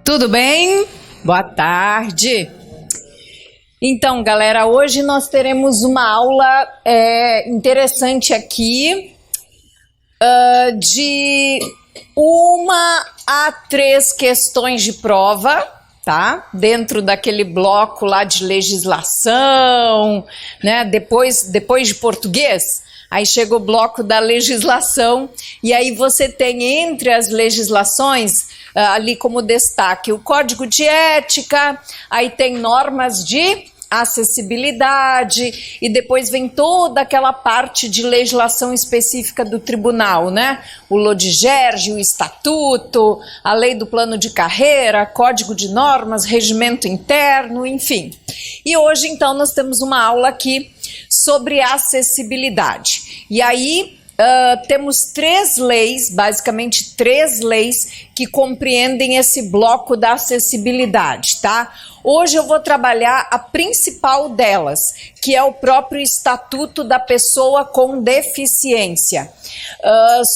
Tudo bem? Boa tarde. Então, galera, hoje nós teremos uma aula interessante aqui de 1 a 3 questões de prova, tá? Dentro daquele bloco lá de legislação, né? Depois de português, aí chega o bloco da legislação e aí você tem entre as legislações ali como destaque o Código de Ética, aí tem normas de acessibilidade e depois vem toda aquela parte de legislação específica do tribunal, né? O LODGERG, o Estatuto, a Lei do Plano de Carreira, Código de Normas, Regimento Interno, enfim. E hoje, então, nós temos uma aula aqui sobre acessibilidade. E aí, temos 3 leis, basicamente 3 leis que compreendem esse bloco da acessibilidade, tá? Hoje eu vou trabalhar a principal delas, que é o próprio Estatuto da Pessoa com Deficiência.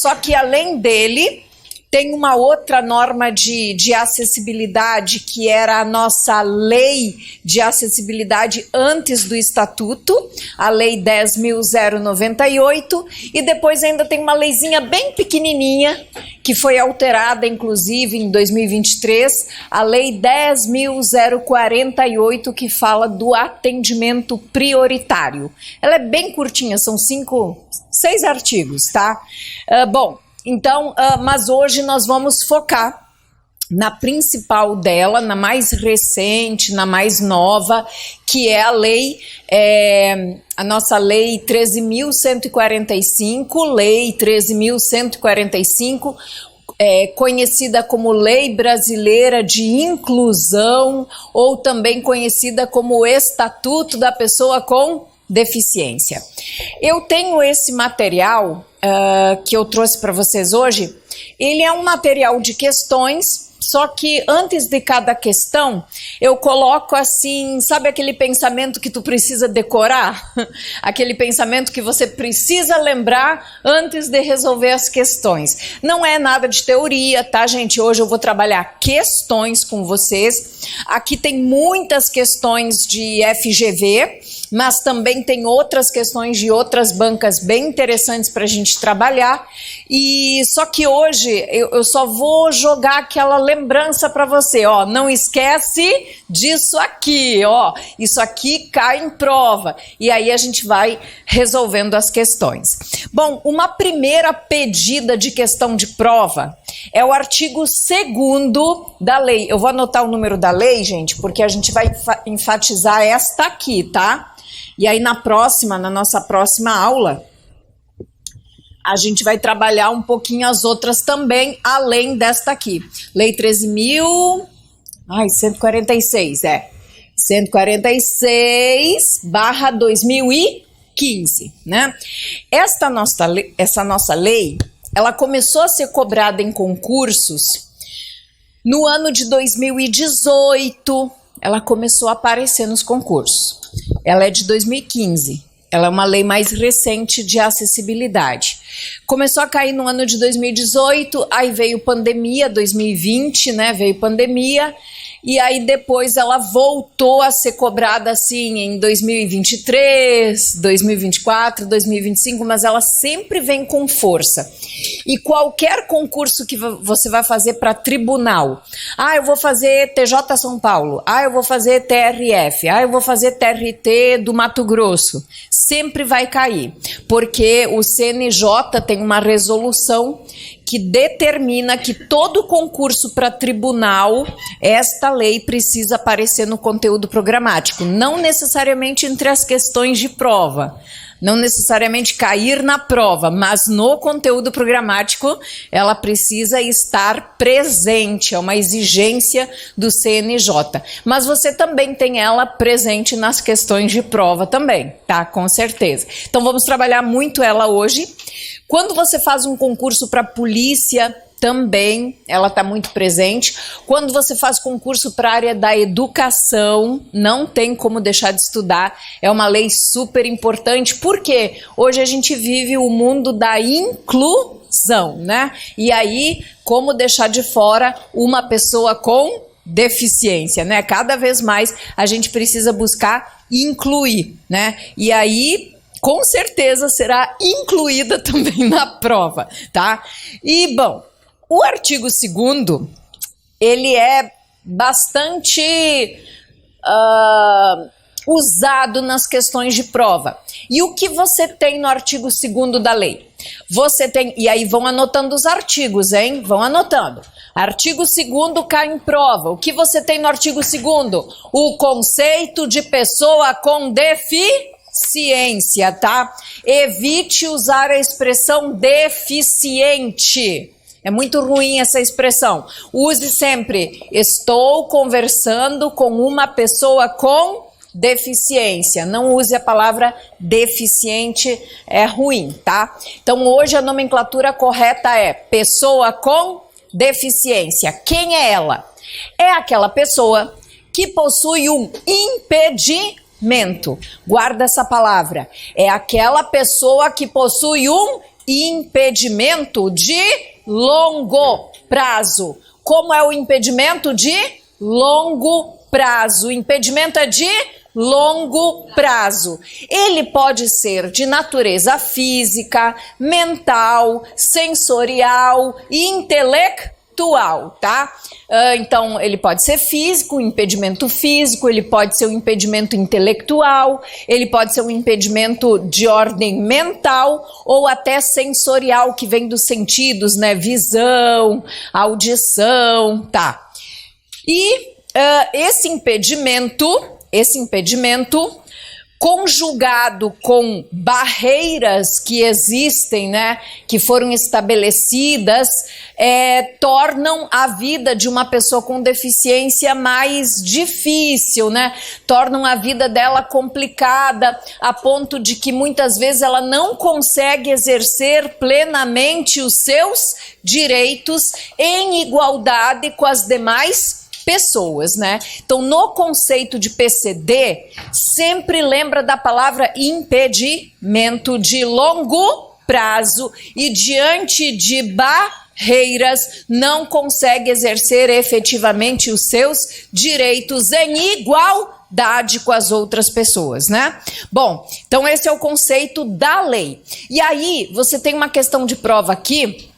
Só que além dele, tem uma outra norma de acessibilidade, que era a nossa lei de acessibilidade antes do Estatuto, a Lei 10.098, e depois ainda tem uma leizinha bem pequenininha, que foi alterada, inclusive, em 2023, a Lei 10.048, que fala do atendimento prioritário. Ela é bem curtinha, são 6 artigos, tá? Então, mas hoje nós vamos focar na principal dela, na mais recente, na mais nova, que é a lei, a nossa Lei 13.145, Lei 13.145, conhecida como Lei Brasileira de Inclusão, ou também conhecida como Estatuto da Pessoa com Deficiência. Eu tenho esse material que eu trouxe para vocês hoje. Ele é um material de questões, só que antes de cada questão eu coloco assim, sabe aquele pensamento que tu precisa decorar? Aquele pensamento que você precisa lembrar antes de resolver as questões. Não é nada de teoria, tá, gente? Hoje eu vou trabalhar questões com vocês. Aqui tem muitas questões de FGV, mas também tem outras questões de outras bancas bem interessantes para a gente trabalhar. E só que hoje eu só vou jogar aquela lembrança para você, ó, não esquece disso aqui, ó, isso aqui cai em prova. E aí a gente vai resolvendo as questões. Bom, uma primeira pedida de questão de prova é o artigo 2º da lei. Eu vou anotar o número da lei, gente, porque a gente vai enfatizar esta aqui, tá? E aí na nossa próxima aula, a gente vai trabalhar um pouquinho as outras também, além desta aqui. Lei 13.146, 146/2015, né? Essa nossa lei, ela começou a ser cobrada em concursos no ano de 2018, ela começou a aparecer nos concursos. Ela é de 2015, ela é uma lei mais recente de acessibilidade. Começou a cair no ano de 2018, aí veio pandemia, 2020, né, veio pandemia, e aí depois ela voltou a ser cobrada assim em 2023, 2024, 2025, mas ela sempre vem com força. E qualquer concurso que você vai fazer para tribunal, eu vou fazer TJ São Paulo, eu vou fazer TRF, eu vou fazer TRT do Mato Grosso, sempre vai cair, porque o CNJ tem uma resolução que determina que todo concurso para tribunal, esta lei precisa aparecer no conteúdo programático, não necessariamente entre as questões de prova, não necessariamente cair na prova, mas no conteúdo programático ela precisa estar presente, é uma exigência do CNJ. Mas você também tem ela presente nas questões de prova também, tá? Com certeza. Então vamos trabalhar muito ela hoje. Quando você faz um concurso para polícia, também ela está muito presente. Quando você faz concurso para a área da educação, não tem como deixar de estudar. É uma lei super importante, porque hoje a gente vive o mundo da inclusão, né? E aí, como deixar de fora uma pessoa com deficiência, né? Cada vez mais a gente precisa buscar incluir, né? E aí, com certeza, será incluída também na prova, tá? E, bom, o artigo 2º, ele é bastante usado nas questões de prova. E o que você tem no artigo 2º da lei? Você tem, e aí vão anotando os artigos, hein? Vão anotando. Artigo 2º cai em prova. O que você tem no artigo 2º? O conceito de pessoa com deficiência, tá? Evite usar a expressão deficiente. É muito ruim essa expressão. Use sempre: estou conversando com uma pessoa com deficiência. Não use a palavra deficiente, é ruim, tá? Então hoje a nomenclatura correta é pessoa com deficiência. Quem é ela? É aquela pessoa que possui um impedimento. Guarda essa palavra. É aquela pessoa que possui um impedimento de longo prazo. Como é o impedimento de longo prazo? O impedimento é de longo prazo. Ele pode ser de natureza física, mental, sensorial e intelectual, tá? Então, ele pode ser físico, um impedimento físico, ele pode ser um impedimento intelectual, ele pode ser um impedimento de ordem mental ou até sensorial, que vem dos sentidos, né? Visão, audição, tá? E esse impedimento, conjugado com barreiras que existem, né, que foram estabelecidas, tornam a vida de uma pessoa com deficiência mais difícil, né? Tornam a vida dela complicada, a ponto de que muitas vezes ela não consegue exercer plenamente os seus direitos em igualdade com as demais pessoas, né? Então, no conceito de PCD, sempre lembra da palavra impedimento de longo prazo e diante de barreiras não consegue exercer efetivamente os seus direitos em igualdade com as outras pessoas, né? Bom, então esse é o conceito da lei. E aí, você tem uma questão de prova aqui,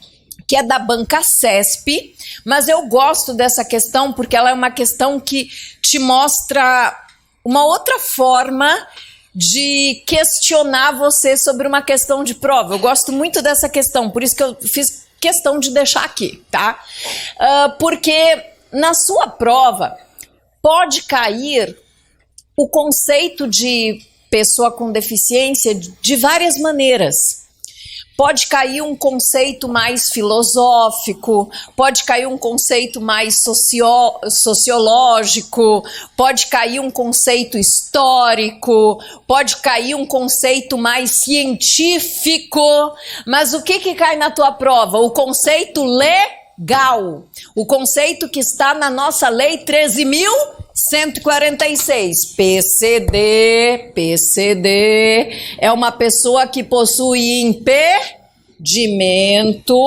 que é da banca CESP, mas eu gosto dessa questão porque ela é uma questão que te mostra uma outra forma de questionar você sobre uma questão de prova. Eu gosto muito dessa questão, por isso que eu fiz questão de deixar aqui, tá? Porque na sua prova pode cair o conceito de pessoa com deficiência de várias maneiras. Pode cair um conceito mais filosófico, pode cair um conceito mais sociológico, pode cair um conceito histórico, pode cair um conceito mais científico, mas o que cai na tua prova? O conceito legal, o conceito que está na nossa lei 13.146, PCD é uma pessoa que possui impedimento,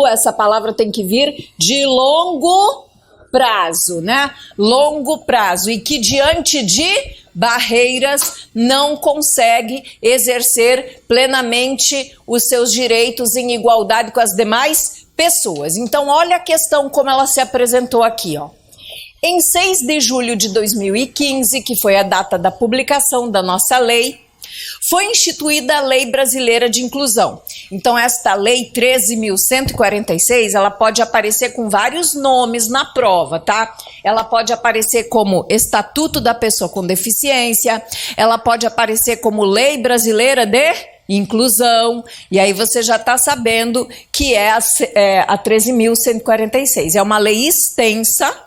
essa palavra tem que vir de longo prazo, né? Longo prazo, e que diante de barreiras não consegue exercer plenamente os seus direitos em igualdade com as demais pessoas. Então, olha a questão como ela se apresentou aqui, ó. Em 6 de julho de 2015, que foi a data da publicação da nossa lei, foi instituída a Lei Brasileira de Inclusão. Então, esta Lei 13.146, ela pode aparecer com vários nomes na prova, tá? Ela pode aparecer como Estatuto da Pessoa com Deficiência, ela pode aparecer como Lei Brasileira de Inclusão, e aí você já está sabendo que é a 13.146. É uma lei extensa,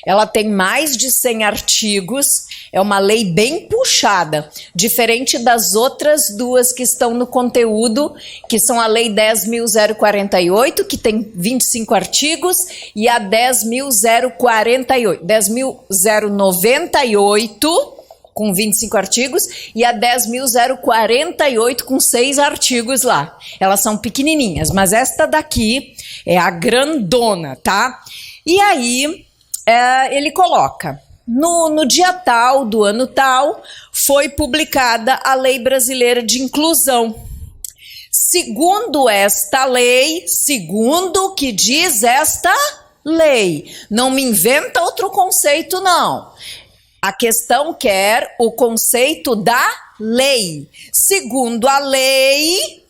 ela tem mais de 100 artigos, é uma lei bem puxada, diferente das outras duas que estão no conteúdo, que são a Lei 10.048, que tem 25 artigos, e a 10.098, com 25 artigos, e a 10.048 com 6 artigos lá. Elas são pequenininhas, mas esta daqui é a grandona, tá? E aí, ele coloca: no dia tal, do ano tal, foi publicada a Lei Brasileira de Inclusão. Segundo esta lei, segundo o que diz esta lei, não me inventa outro conceito, não. A questão quer o conceito da lei. Segundo a lei,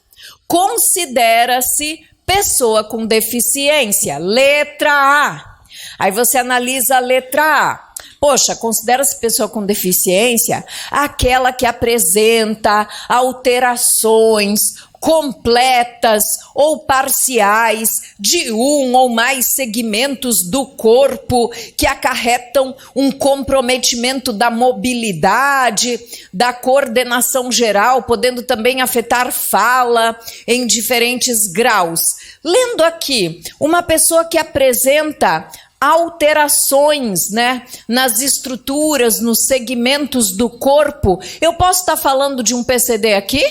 considera-se pessoa com deficiência. Letra A. Aí você analisa a letra A. Poxa, considera-se pessoa com deficiência aquela que apresenta alterações completas ou parciais de um ou mais segmentos do corpo que acarretam um comprometimento da mobilidade, da coordenação geral, podendo também afetar fala em diferentes graus. Lendo aqui, uma pessoa que apresenta alterações, né, nas estruturas, nos segmentos do corpo, eu posso estar falando de um PCD aqui?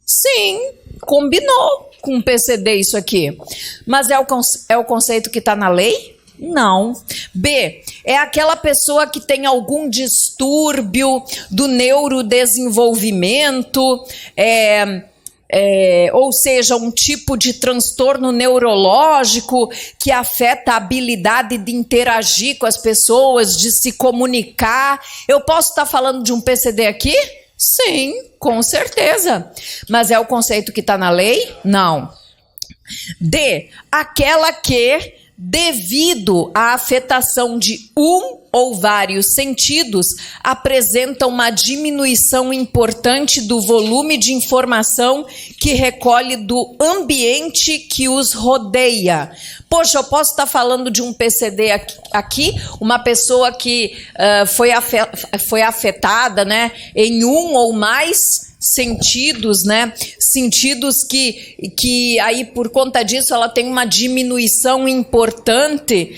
Sim, combinou com um PCD isso aqui. Mas é o conceito que está na lei? Não. B, é aquela pessoa que tem algum distúrbio do neurodesenvolvimento, ou seja, um tipo de transtorno neurológico que afeta a habilidade de interagir com as pessoas, de se comunicar. Eu posso estar falando de um PCD aqui? Sim, com certeza. Mas é o conceito que está na lei? Não. D, aquela que, devido à afetação de um ou vários sentidos, apresenta uma diminuição importante do volume de informação que recolhe do ambiente que os rodeia. Poxa, eu posso estar falando de um PCD aqui, uma pessoa que foi afetada, né, em um ou mais sentidos, né? Sentidos que aí por conta disso ela tem uma diminuição importante,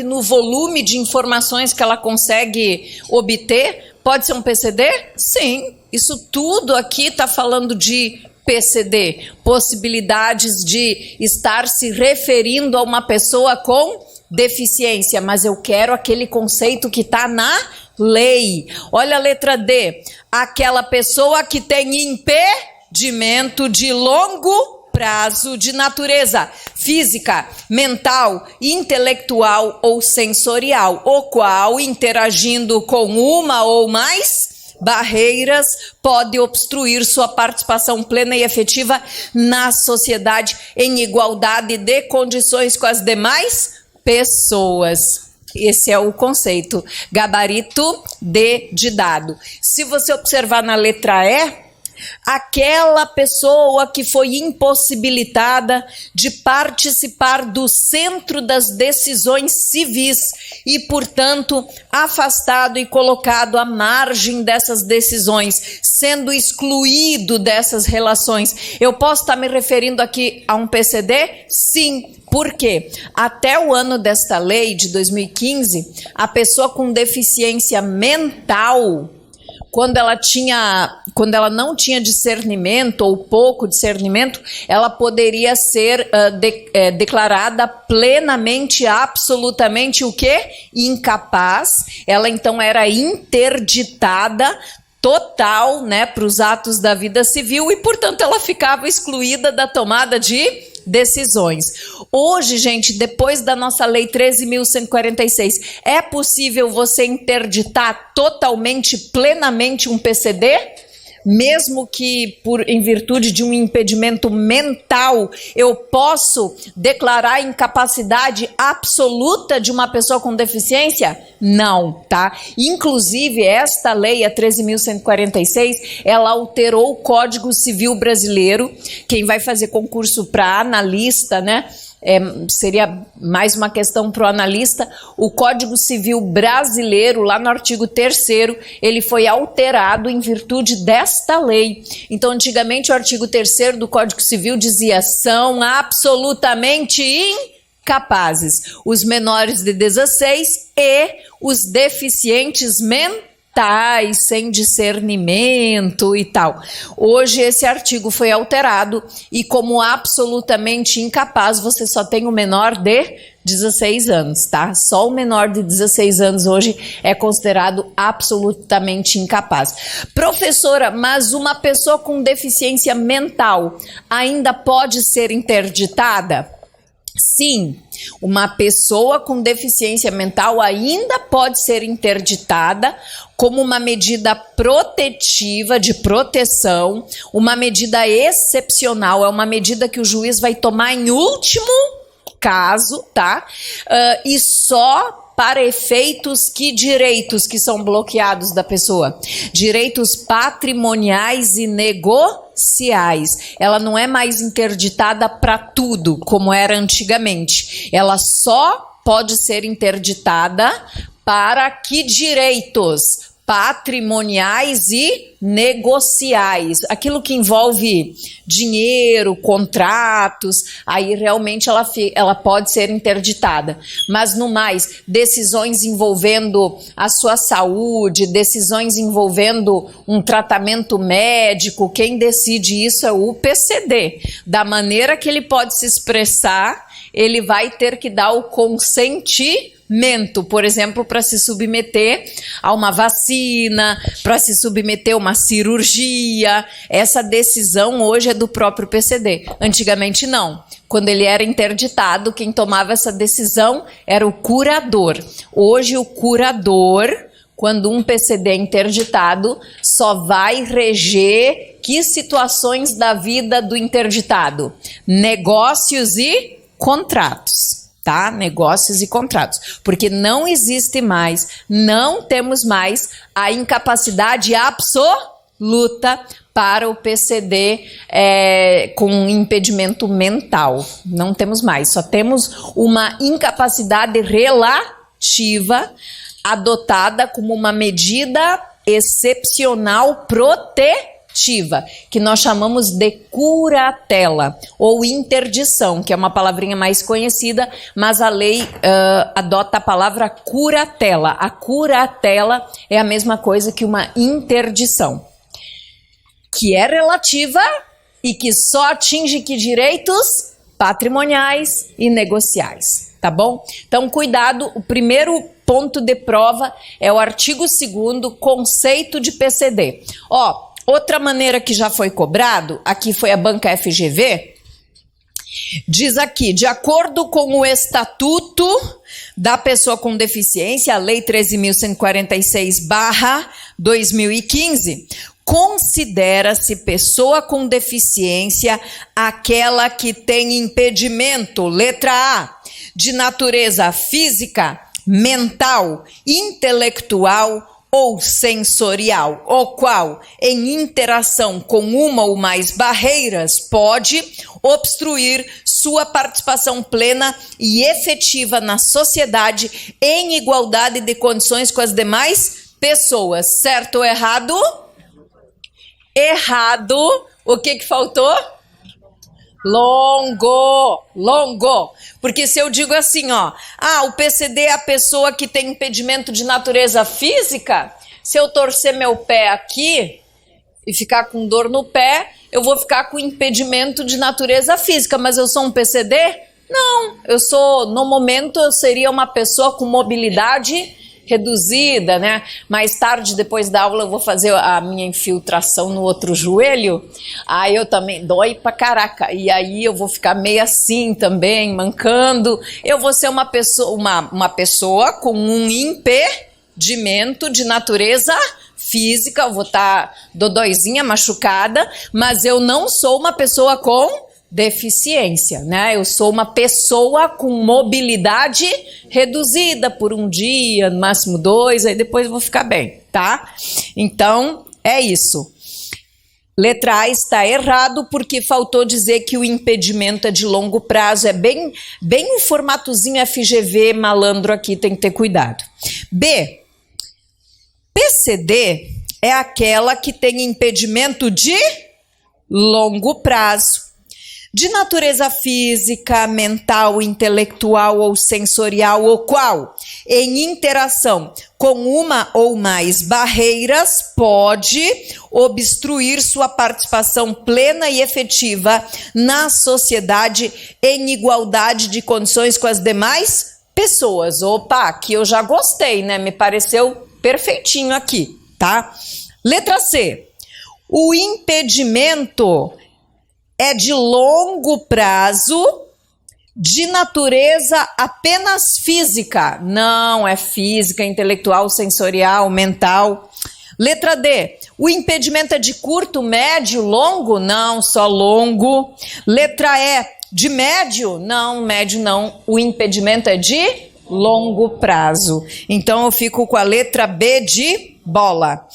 no volume de informações que ela consegue obter. Pode ser um PCD? Sim. Isso tudo aqui está falando de PCD, possibilidades de estar se referindo a uma pessoa com deficiência, mas eu quero aquele conceito que está na lei. Olha a letra D, aquela pessoa que tem impedimento de longo prazo de natureza física, mental, intelectual ou sensorial, o qual, interagindo com uma ou mais barreiras, pode obstruir sua participação plena e efetiva na sociedade em igualdade de condições com as demais pessoas. Esse é o conceito, gabarito D de dado. Se você observar na letra E, aquela pessoa que foi impossibilitada de participar do centro das decisões civis e, portanto, afastado e colocado à margem dessas decisões, sendo excluído dessas relações. Eu posso estar me referindo aqui a um PCD? Sim. Por quê? Até o ano desta lei de 2015, a pessoa com deficiência mental, quando ela não tinha discernimento ou pouco discernimento, ela poderia ser declarada plenamente, absolutamente o quê? Incapaz. Ela então era interditada total, né, para os atos da vida civil e, portanto, ela ficava excluída da tomada de decisões. Hoje, gente, depois da nossa lei 13.146, é possível você interditar totalmente, plenamente um PCD? Mesmo que em virtude de um impedimento mental, eu posso declarar incapacidade absoluta de uma pessoa com deficiência? Não, tá? Inclusive, esta lei, a 13.146, ela alterou o Código Civil Brasileiro. Quem vai fazer concurso para analista, né? Seria mais uma questão para o analista. O Código Civil Brasileiro, lá no artigo 3º, ele foi alterado em virtude desta lei. Então, antigamente, o artigo 3º do Código Civil dizia: são absolutamente incapazes os menores de 16 e os deficientes mentais. mentais, sem discernimento e tal. Hoje esse artigo foi alterado e como absolutamente incapaz, você só tem o menor de 16 anos, tá? Só o menor de 16 anos hoje é considerado absolutamente incapaz. Professora, mas uma pessoa com deficiência mental ainda pode ser interditada? Sim, uma pessoa com deficiência mental ainda pode ser interditada como uma medida protetiva, de proteção, uma medida excepcional, é uma medida que o juiz vai tomar em último caso, tá? E só para efeitos que direitos que são bloqueados da pessoa? Direitos patrimoniais e negociais. Ela não é mais interditada para tudo, como era antigamente. Ela só pode ser interditada para que direitos patrimoniais e negociais, aquilo que envolve dinheiro, contratos, aí realmente ela pode ser interditada, mas no mais, decisões envolvendo a sua saúde, decisões envolvendo um tratamento médico, quem decide isso é o PCD, da maneira que ele pode se expressar, ele vai ter que dar o consentimento, por exemplo, para se submeter a uma vacina, para se submeter a uma cirurgia. Essa decisão hoje é do próprio PCD. Antigamente não. Quando ele era interditado, quem tomava essa decisão era o curador. Hoje o curador, quando um PCD é interditado, só vai reger que situações da vida do interditado? Negócios e contratos. Tá? Negócios e contratos, porque não existe mais, não temos mais a incapacidade absoluta para o PCD com impedimento mental, não temos mais, só temos uma incapacidade relativa adotada como uma medida excepcional protetiva, que nós chamamos de curatela ou interdição, que é uma palavrinha mais conhecida, mas a lei adota a palavra curatela. A curatela é a mesma coisa que uma interdição, que é relativa e que só atinge que direitos patrimoniais e negociais, tá bom? Então, cuidado, o primeiro ponto de prova é o artigo 2º, conceito de PCD. Outra maneira que já foi cobrado, aqui foi a banca FGV, diz aqui, de acordo com o Estatuto da Pessoa com Deficiência, a Lei 13.146/2015, considera-se pessoa com deficiência aquela que tem impedimento, letra A, de natureza física, mental, intelectual ou sensorial, o qual, em interação com uma ou mais barreiras, pode obstruir sua participação plena e efetiva na sociedade em igualdade de condições com as demais pessoas. Certo ou errado? Errado. O que faltou? Longo. Porque se eu digo assim, o PCD é a pessoa que tem impedimento de natureza física, se eu torcer meu pé aqui e ficar com dor no pé, eu vou ficar com impedimento de natureza física, mas eu sou um PCD? Não, no momento eu seria uma pessoa com mobilidade reduzida, né? Mais tarde, depois da aula, eu vou fazer a minha infiltração no outro joelho, aí eu também dói pra caraca, e aí eu vou ficar meio assim também, mancando, eu vou ser uma pessoa com um impedimento de natureza física, eu vou estar dodóizinha, machucada, mas eu não sou uma pessoa com deficiência, né? Eu sou uma pessoa com mobilidade reduzida por um dia, no máximo 2, aí depois eu vou ficar bem, tá? Então, é isso. Letra A está errado porque faltou dizer que o impedimento é de longo prazo, é bem um formatozinho FGV malandro aqui, tem que ter cuidado. B, PCD é aquela que tem impedimento de longo prazo. De natureza física, mental, intelectual ou sensorial, ou qual, em interação com uma ou mais barreiras, pode obstruir sua participação plena e efetiva na sociedade em igualdade de condições com as demais pessoas. Opa, aqui eu já gostei, né? Me pareceu perfeitinho aqui, tá? Letra C. O impedimento é de longo prazo, de natureza apenas física. Não, é física, intelectual, sensorial, mental. Letra D. O impedimento é de curto, médio, longo? Não, só longo. Letra E. De médio? Não, médio não. O impedimento é de longo prazo. Então eu fico com a letra B de bola.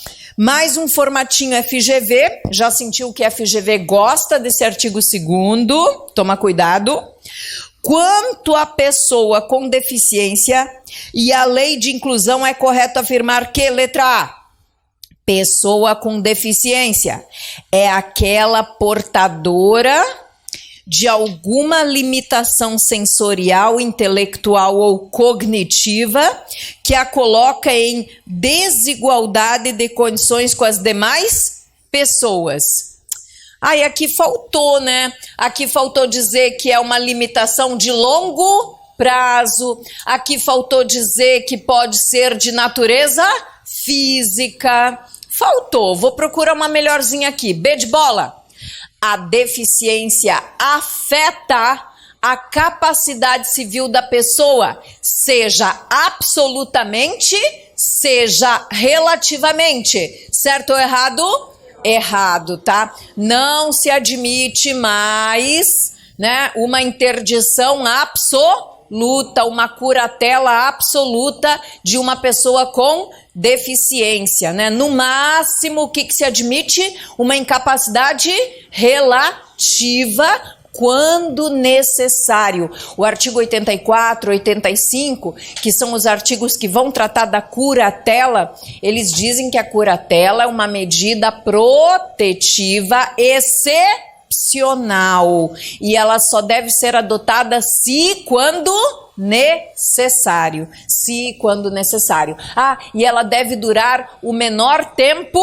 Mais um formatinho FGV, já sentiu que FGV gosta desse artigo 2º, toma cuidado. Quanto à pessoa com deficiência e a lei de inclusão, é correto afirmar que, letra A, pessoa com deficiência é aquela portadora de alguma limitação sensorial, intelectual ou cognitiva que a coloca em desigualdade de condições com as demais pessoas. Aí aqui faltou, né? Aqui faltou dizer que é uma limitação de longo prazo. Aqui faltou dizer que pode ser de natureza física. Faltou. Vou procurar uma melhorzinha aqui. B de bola. A deficiência afeta a capacidade civil da pessoa, seja absolutamente, seja relativamente. Certo ou errado? Errado, tá? Não se admite mais, né, uma interdição absoluta, uma curatela absoluta de uma pessoa com deficiência, né? No máximo, o que se admite? Uma incapacidade relativa, quando necessário. O artigo 84, 85, que são os artigos que vão tratar da curatela, eles dizem que a curatela é uma medida protetiva excepcional e ela só deve ser adotada se quando necessário. Se quando necessário. E ela deve durar o menor tempo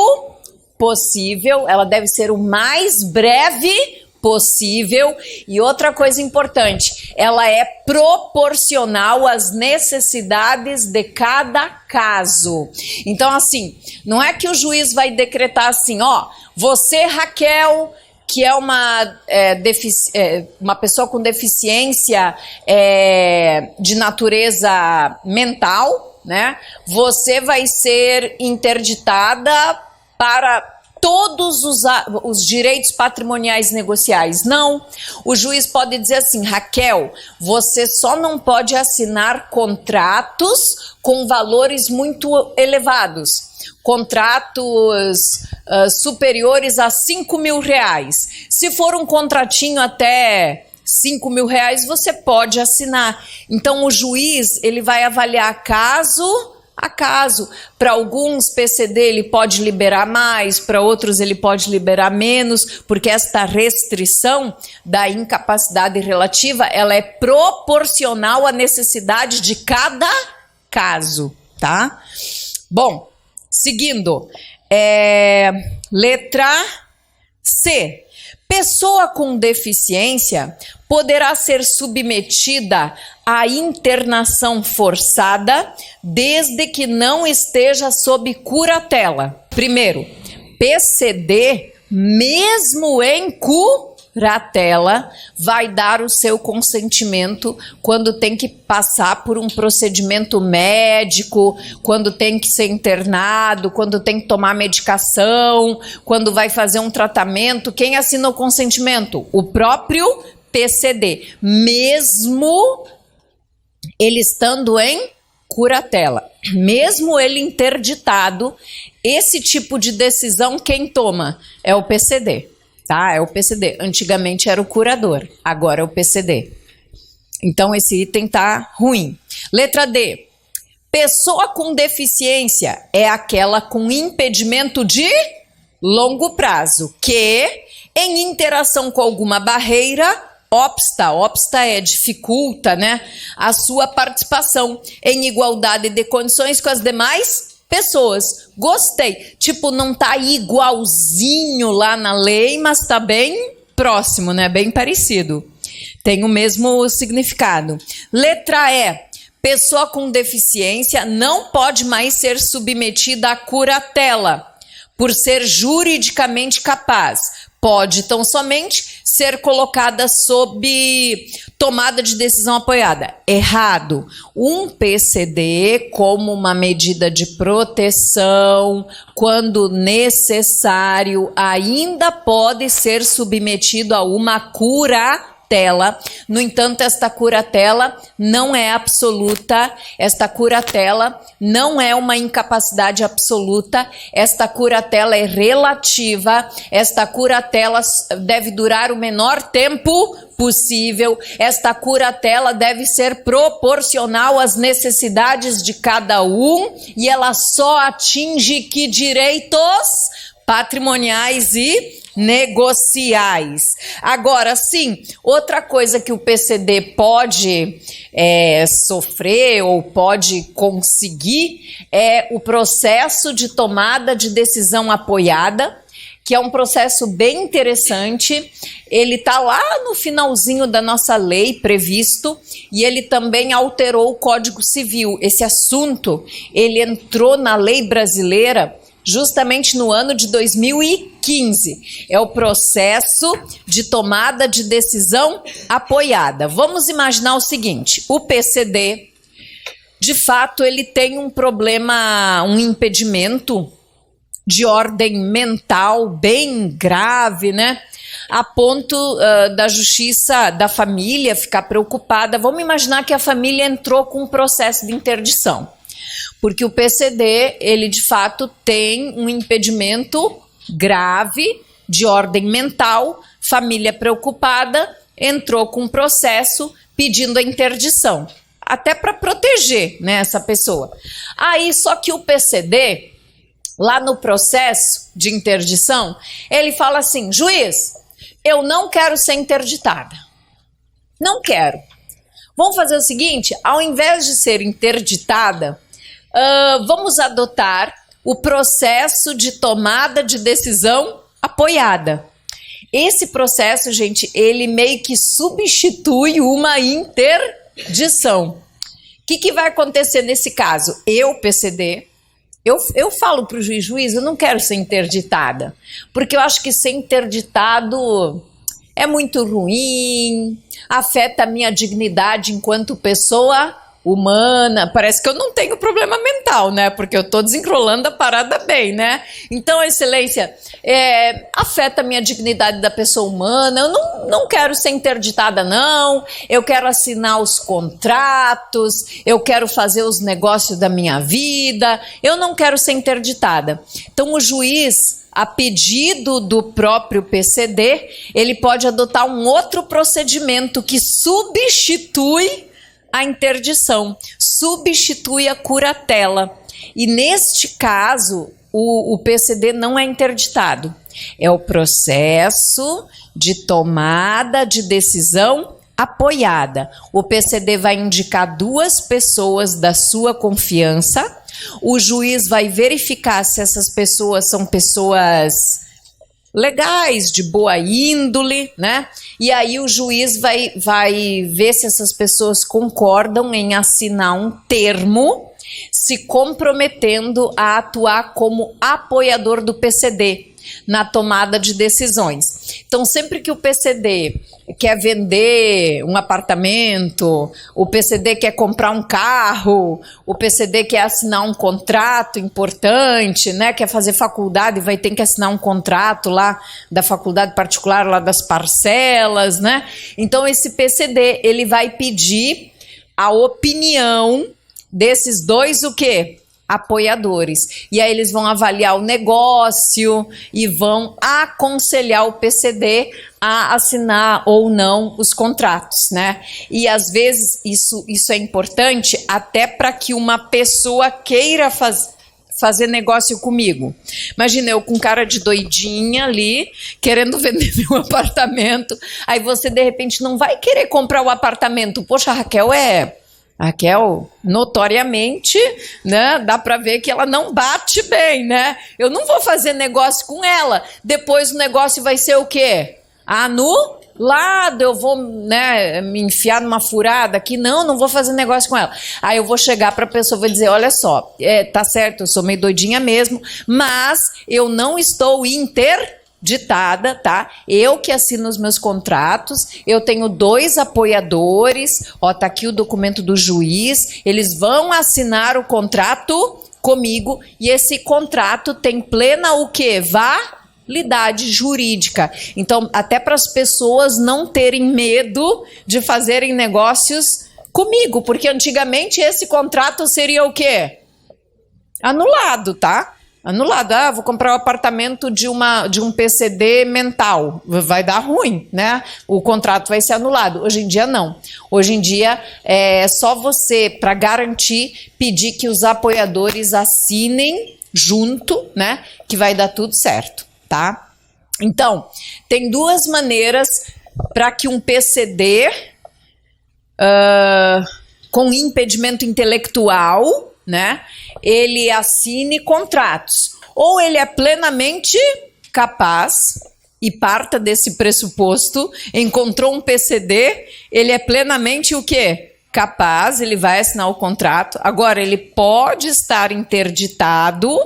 possível, ela deve ser o mais breve possível. E outra coisa importante, ela é proporcional às necessidades de cada caso. Então, assim, não é que o juiz vai decretar assim, você, Raquel, que é uma pessoa com deficiência de natureza mental, né? Você vai ser interditada para todos os direitos patrimoniais negociais. Não, o juiz pode dizer assim, Raquel, você só não pode assinar contratos com valores muito elevados, contratos superiores a R$5.000. Se for um contratinho até R$5.000, você pode assinar. Então o juiz, ele vai avaliar caso a caso. Para alguns PCD ele pode liberar mais, para outros ele pode liberar menos, porque esta restrição da incapacidade relativa, ela é proporcional à necessidade de cada caso, tá? Bom, seguindo, letra C. Pessoa com deficiência poderá ser submetida à internação forçada desde que não esteja sob curatela. Primeiro, PCD, mesmo em curatela, vai dar o seu consentimento quando tem que passar por um procedimento médico, quando tem que ser internado, quando tem que tomar medicação, quando vai fazer um tratamento. Quem assina o consentimento? O próprio PCD, mesmo ele estando em curatela, mesmo ele interditado, esse tipo de decisão quem toma? É o PCD, tá? É o PCD. Antigamente era o curador, agora é o PCD. Então esse item tá ruim. Letra D. Pessoa com deficiência é aquela com impedimento de longo prazo, que Em interação com alguma barreira, obsta é dificulta, né, a sua participação em igualdade de condições com as demais pessoas. Gostei. Tipo, não tá igualzinho lá na lei, mas tá bem próximo, né? Bem parecido. Tem o mesmo significado. Letra E. Pessoa com deficiência não pode mais ser submetida à curatela por ser juridicamente capaz. Pode tão somente ser colocada sob tomada de decisão apoiada. Errado. Um PCD, como uma medida de proteção, quando necessário, ainda pode ser submetido a uma curatela. No entanto, esta curatela não é absoluta, esta curatela não é uma incapacidade absoluta, esta curatela é relativa, esta curatela deve durar o menor tempo possível, esta curatela deve ser proporcional às necessidades de cada um e ela só atinge que direitos patrimoniais e negociais. Agora, sim, outra coisa que o PCD pode sofrer ou pode conseguir é o processo de tomada de decisão apoiada, que é um processo bem interessante. Ele está lá no finalzinho da nossa lei previsto e ele também alterou o Código Civil. Esse assunto, ele entrou na lei brasileira justamente no ano de 2015. É o processo de tomada de decisão apoiada. Vamos imaginar o seguinte: o PCD, de fato, ele tem um problema, um impedimento de ordem mental bem grave, né? A ponto da justiça da família ficar preocupada. Vamos imaginar que a família entrou com um processo de interdição. Porque o PCD, ele de fato tem um impedimento grave de ordem mental, família preocupada, entrou com um processo pedindo a interdição, até para proteger, né, essa pessoa. Aí, só que o PCD, lá no processo de interdição, ele fala assim: juiz, eu não quero ser interditada. Não quero. Vamos fazer o seguinte, ao invés de ser interditada, vamos adotar o processo de tomada de decisão apoiada. Esse processo, gente, ele meio que substitui uma interdição. O que vai acontecer nesse caso? Eu, PCD, eu falo para o juiz, eu não quero ser interditada, porque eu acho que ser interditado é muito ruim, afeta a minha dignidade enquanto pessoa humana. Parece que eu não tenho problema mental, né? Porque eu tô desenrolando a parada bem, né? Então, excelência, afeta a minha dignidade da pessoa humana. Eu não quero ser interditada, não. Eu quero assinar os contratos, eu quero fazer os negócios da minha vida. Eu não quero ser interditada. Então, o juiz, a pedido do próprio PCD, ele pode adotar um outro procedimento que substitui a interdição, substitui a curatela. E neste caso, o PCD não é interditado. É o processo de tomada de decisão apoiada. O PCD vai indicar 2 pessoas da sua confiança. O juiz vai verificar se essas pessoas são pessoas legais, de boa índole, né? E aí o juiz vai ver se essas pessoas concordam em assinar um termo, se comprometendo a atuar como apoiador do PCD na tomada de decisões. Então, sempre que o PCD quer vender um apartamento, o PCD quer comprar um carro, o PCD quer assinar um contrato importante, né? Quer fazer faculdade, vai ter que assinar um contrato lá da faculdade particular, lá das parcelas, né? Então, esse PCD, ele vai pedir a opinião desses 2, o quê? Apoiadores. E aí eles vão avaliar o negócio e vão aconselhar o PCD a assinar ou não os contratos, né? E às vezes isso é importante até para que uma pessoa queira fazer negócio comigo. Imagina eu com cara de doidinha ali, querendo vender meu apartamento. Aí você, de repente, não vai querer comprar o apartamento. Poxa, a Raquel, notoriamente, né, dá para ver que ela não bate bem, né? Eu não vou fazer negócio com ela. Depois o negócio vai ser o quê? Anulado, eu vou, né, me enfiar numa furada aqui. Não vou fazer negócio com ela. Aí eu vou chegar para a pessoa e vou dizer, olha só, tá certo, eu sou meio doidinha mesmo, mas eu não estou interditada, tá? Eu que assino os meus contratos, eu tenho 2 apoiadores, ó, tá aqui o documento do juiz, eles vão assinar o contrato comigo e esse contrato tem plena o quê? Validade jurídica. Então, até para as pessoas não terem medo de fazerem negócios comigo, porque antigamente esse contrato seria o quê? Anulado, tá? Anulado. Vou comprar um apartamento de um PCD mental. Vai dar ruim, né? O contrato vai ser anulado. Hoje em dia, não. Hoje em dia, é só você, para garantir, pedir que os apoiadores assinem junto, né? Que vai dar tudo certo, tá? Então, tem 2 maneiras para que um PCD com impedimento intelectual, né, ele assine contratos. Ou ele é plenamente capaz, e parta desse pressuposto, encontrou um PCD, ele é plenamente o quê? Capaz, ele vai assinar o contrato. Agora, ele pode estar interditado,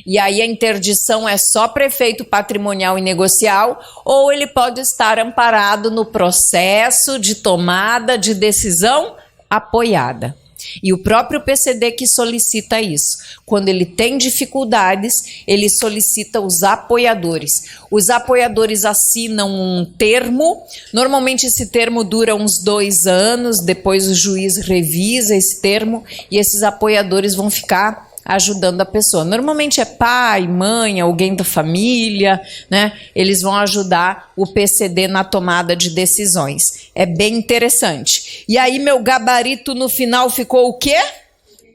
e aí a interdição é só para efeito patrimonial e negocial, ou ele pode estar amparado no processo de tomada de decisão apoiada. E o próprio PCD que solicita isso. Quando ele tem dificuldades, ele solicita os apoiadores. Os apoiadores assinam um termo. Normalmente esse termo dura uns 2 anos, depois o juiz revisa esse termo e esses apoiadores vão ficar ajudando a pessoa. Normalmente é pai, mãe, alguém da família, né? Eles vão ajudar o PCD na tomada de decisões. É bem interessante. E aí meu gabarito no final ficou o quê?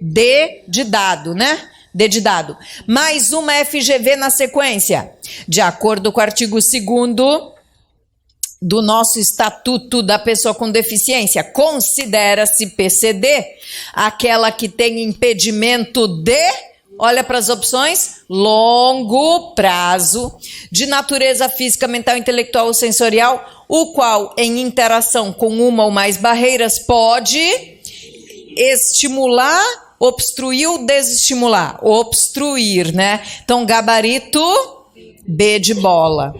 D de dado, né? D de dado. Mais uma FGV na sequência. De acordo com o artigo 2º do nosso Estatuto da Pessoa com Deficiência, considera-se PCD aquela que tem impedimento de, olha para as opções, longo prazo, de natureza física, mental, intelectual ou sensorial, o qual, em interação com uma ou mais barreiras, pode estimular, obstruir ou desestimular. Obstruir, né? Então, gabarito B de bola.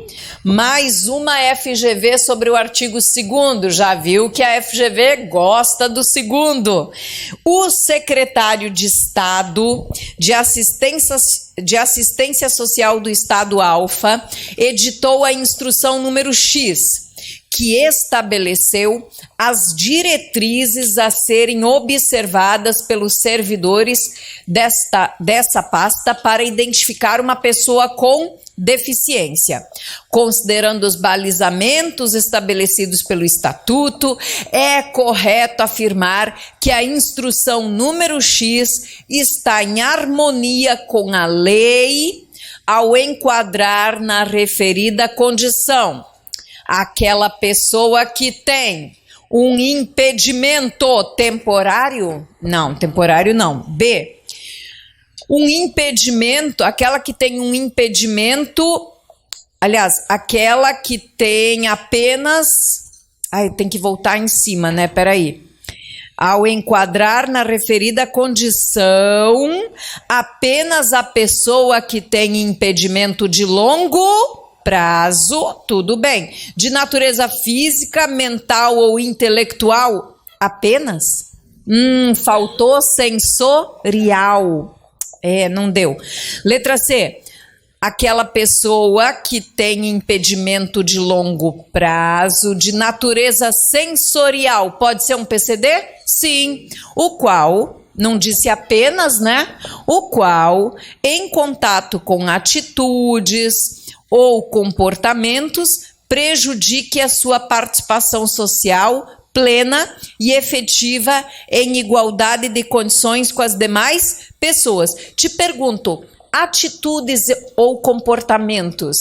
Mais uma FGV sobre o artigo 2º. Já viu que a FGV gosta do 2º. O secretário de Estado de Assistência Social do Estado Alfa editou a instrução número X, que estabeleceu as diretrizes a serem observadas pelos servidores dessa pasta para identificar uma pessoa com deficiência. Considerando os balizamentos estabelecidos pelo Estatuto, é correto afirmar que a instrução número X está em harmonia com a lei ao enquadrar na referida condição aquela pessoa que tem um impedimento temporário? Não, temporário não. B. Um impedimento, aquela que tem um impedimento, aliás, aquela que tem apenas... Ai, tem que voltar em cima, né? Peraí. Ao enquadrar na referida condição, apenas a pessoa que tem impedimento de longo prazo, tudo bem. De natureza física, mental ou intelectual, apenas? Faltou sensorial. Não deu. Letra C. Aquela pessoa que tem impedimento de longo prazo, de natureza sensorial, pode ser um PCD? Sim. O qual, não disse apenas, né? O qual, em contato com atitudes ou comportamentos, prejudique a sua participação social, plena e efetiva em igualdade de condições com as demais pessoas. Te pergunto, atitudes ou comportamentos?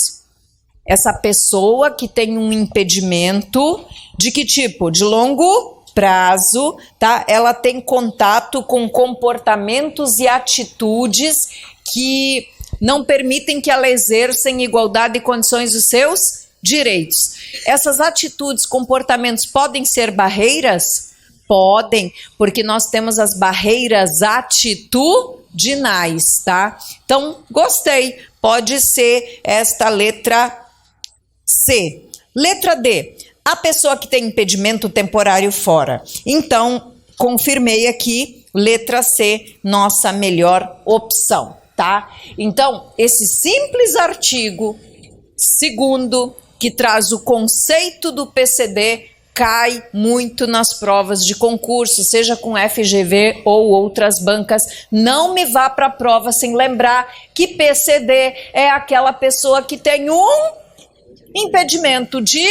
Essa pessoa que tem um impedimento, de que tipo? De longo prazo, tá? Ela tem contato com comportamentos e atitudes que não permitem que ela exerça em igualdade de condições os seus direitos. Essas atitudes, comportamentos podem ser barreiras? Podem, porque nós temos as barreiras atitudinais, tá? Então, gostei. Pode ser esta letra C. Letra D. A pessoa que tem impedimento temporário fora. Então, confirmei aqui, letra C, nossa melhor opção, tá? Então, esse simples artigo segundo, que traz o conceito do PCD, cai muito nas provas de concurso, seja com FGV ou outras bancas. Não me vá para a prova sem lembrar que PCD é aquela pessoa que tem um impedimento de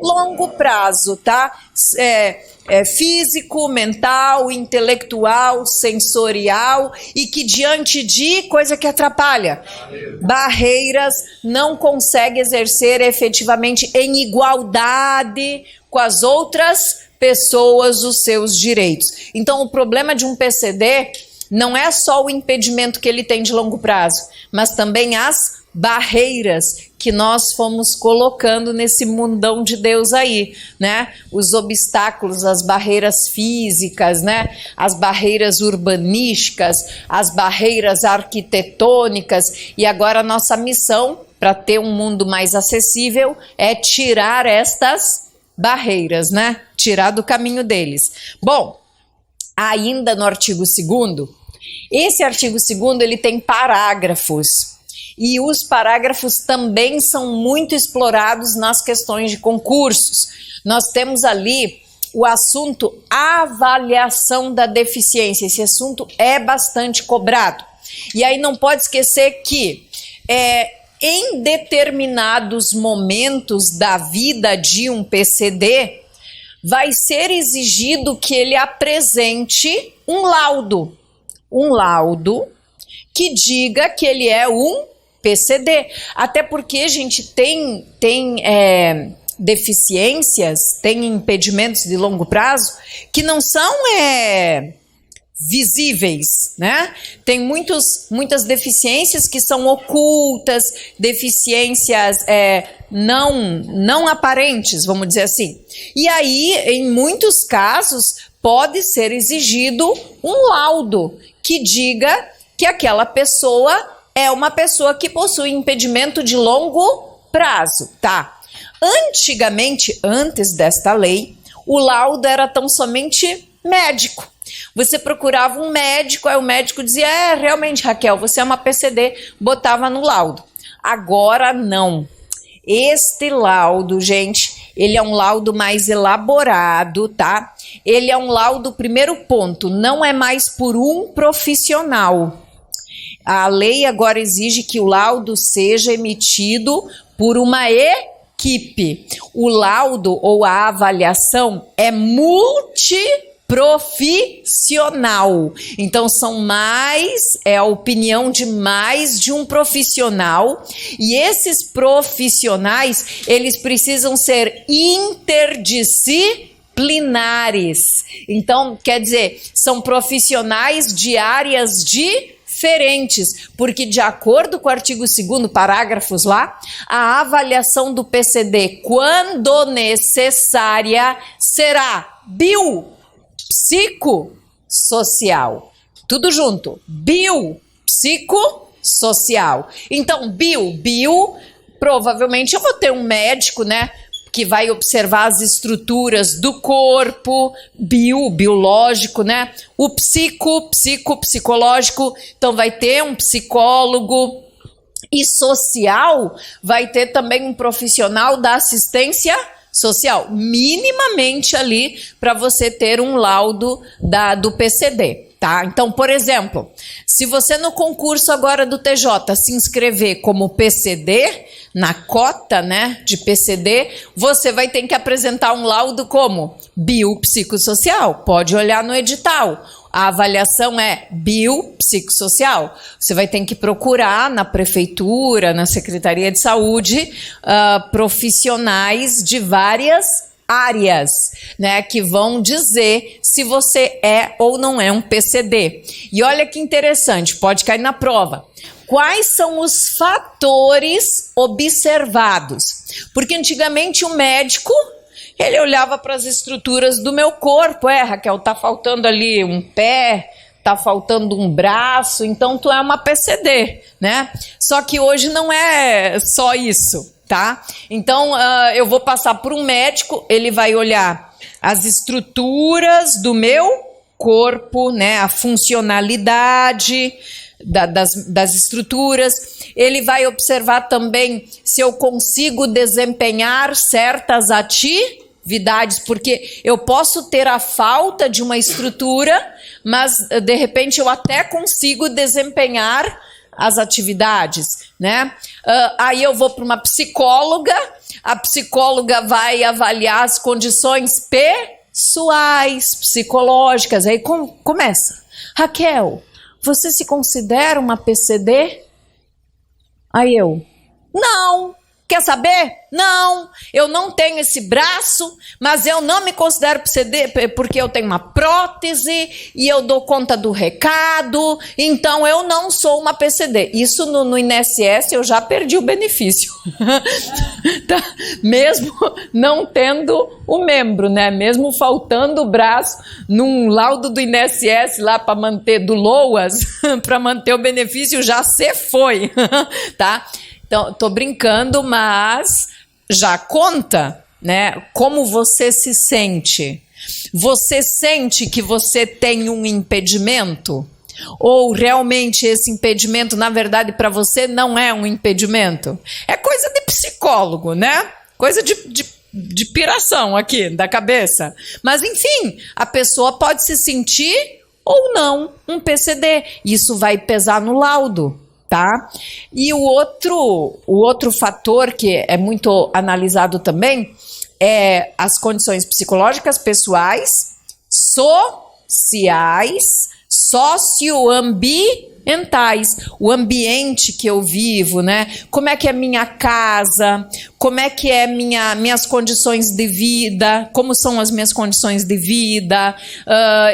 longo prazo, tá? Físico, mental, intelectual, sensorial e que diante de coisa que atrapalha, barreiras, não consegue exercer efetivamente em igualdade com as outras pessoas os seus direitos. Então, o problema de um PCD não é só o impedimento que ele tem de longo prazo, mas também as barreiras que nós fomos colocando nesse mundão de Deus aí, né? Os obstáculos, as barreiras físicas, né? As barreiras urbanísticas, as barreiras arquitetônicas, e agora a nossa missão para ter um mundo mais acessível é tirar estas barreiras, né? Tirar do caminho deles. Bom, ainda no artigo 2º, esse artigo 2º ele tem parágrafos. E os parágrafos também são muito explorados nas questões de concursos. Nós temos ali o assunto avaliação da deficiência. Esse assunto é bastante cobrado. E aí não pode esquecer que em determinados momentos da vida de um PCD, vai ser exigido que ele apresente um laudo que diga que ele é um PCD, até porque, gente, tem deficiências, tem impedimentos de longo prazo que não são visíveis, né? Tem muitas deficiências que são ocultas, deficiências não aparentes, vamos dizer assim. E aí, em muitos casos, pode ser exigido um laudo que diga que aquela pessoa é uma pessoa que possui impedimento de longo prazo, tá? Antigamente, antes desta lei, o laudo era tão somente médico. Você procurava um médico, aí o médico dizia, realmente, Raquel, você é uma PCD, botava no laudo. Agora não. Este laudo, gente, ele é um laudo mais elaborado, tá? Ele é um laudo, primeiro ponto, não é mais por um profissional. A lei agora exige que o laudo seja emitido por uma equipe. O laudo ou a avaliação é multiprofissional. Então é a opinião de mais de um profissional, e esses profissionais, eles precisam ser interdisciplinares. Então, quer dizer, são profissionais de áreas diferentes, porque de acordo com o artigo 2º, parágrafos lá, a avaliação do PCD, quando necessária, será biopsicossocial. Tudo junto, biopsicossocial. Então, provavelmente eu vou ter um médico, né, que vai observar as estruturas do corpo, biológico, né? O psicológico, então vai ter um psicólogo, e social vai ter também um profissional da assistência social, minimamente ali, para você ter um laudo do PCD, tá? Tá? Então, por exemplo, se você no concurso agora do TJ se inscrever como PCD, na cota, né, de PCD, você vai ter que apresentar um laudo como biopsicossocial. Pode olhar no edital. A avaliação é biopsicossocial. Você vai ter que procurar na prefeitura, na Secretaria de Saúde, profissionais de várias áreas, né, que vão dizer se você é ou não é um PCD. E olha que interessante, pode cair na prova. Quais são os fatores observados? Porque antigamente o médico, ele olhava para as estruturas do meu corpo. Raquel, tá faltando ali um pé, tá faltando um braço, então tu é uma PCD, né? Só que hoje não é só isso, tá? Então, eu vou passar por um médico, ele vai olhar as estruturas do meu corpo, né? A funcionalidade das estruturas. Ele vai observar também se eu consigo desempenhar certas atividades, porque eu posso ter a falta de uma estrutura, mas de repente eu até consigo desempenhar as atividades, né? Aí eu vou para uma psicóloga, a psicóloga vai avaliar as condições pessoais, psicológicas, aí começa. Raquel, você se considera uma PCD? Aí eu, não. Quer saber? Não, eu não tenho esse braço, mas eu não me considero PCD porque eu tenho uma prótese e eu dou conta do recado, então eu não sou uma PCD. Isso no INSS eu já perdi o benefício. Tá? Mesmo não tendo o membro, né? Mesmo faltando o braço num laudo do INSS lá para manter do LOAS, para manter o benefício já se foi, tá? Então, tô brincando, mas já conta, né? Como você se sente? Você sente que você tem um impedimento? Ou realmente esse impedimento, na verdade, para você não é um impedimento? É coisa de psicólogo, né? Coisa de piração aqui da cabeça. Mas, enfim, a pessoa pode se sentir ou não um PCD. Isso vai pesar no laudo. Tá? E o outro fator que é muito analisado também é as condições psicológicas pessoais, sociais, socioambientais, o ambiente que eu vivo, né? Como é que é minha casa, como é que é minhas condições de vida, como são as minhas condições de vida,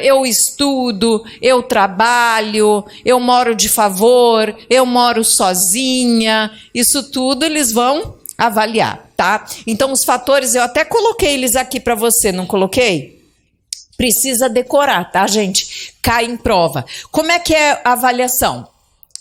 eu estudo, eu trabalho, eu moro de favor, eu moro sozinha, isso tudo eles vão avaliar, tá? Então os fatores, eu até coloquei eles aqui para você, não coloquei? Precisa decorar, tá, gente? Cai em prova. Como é que é a avaliação?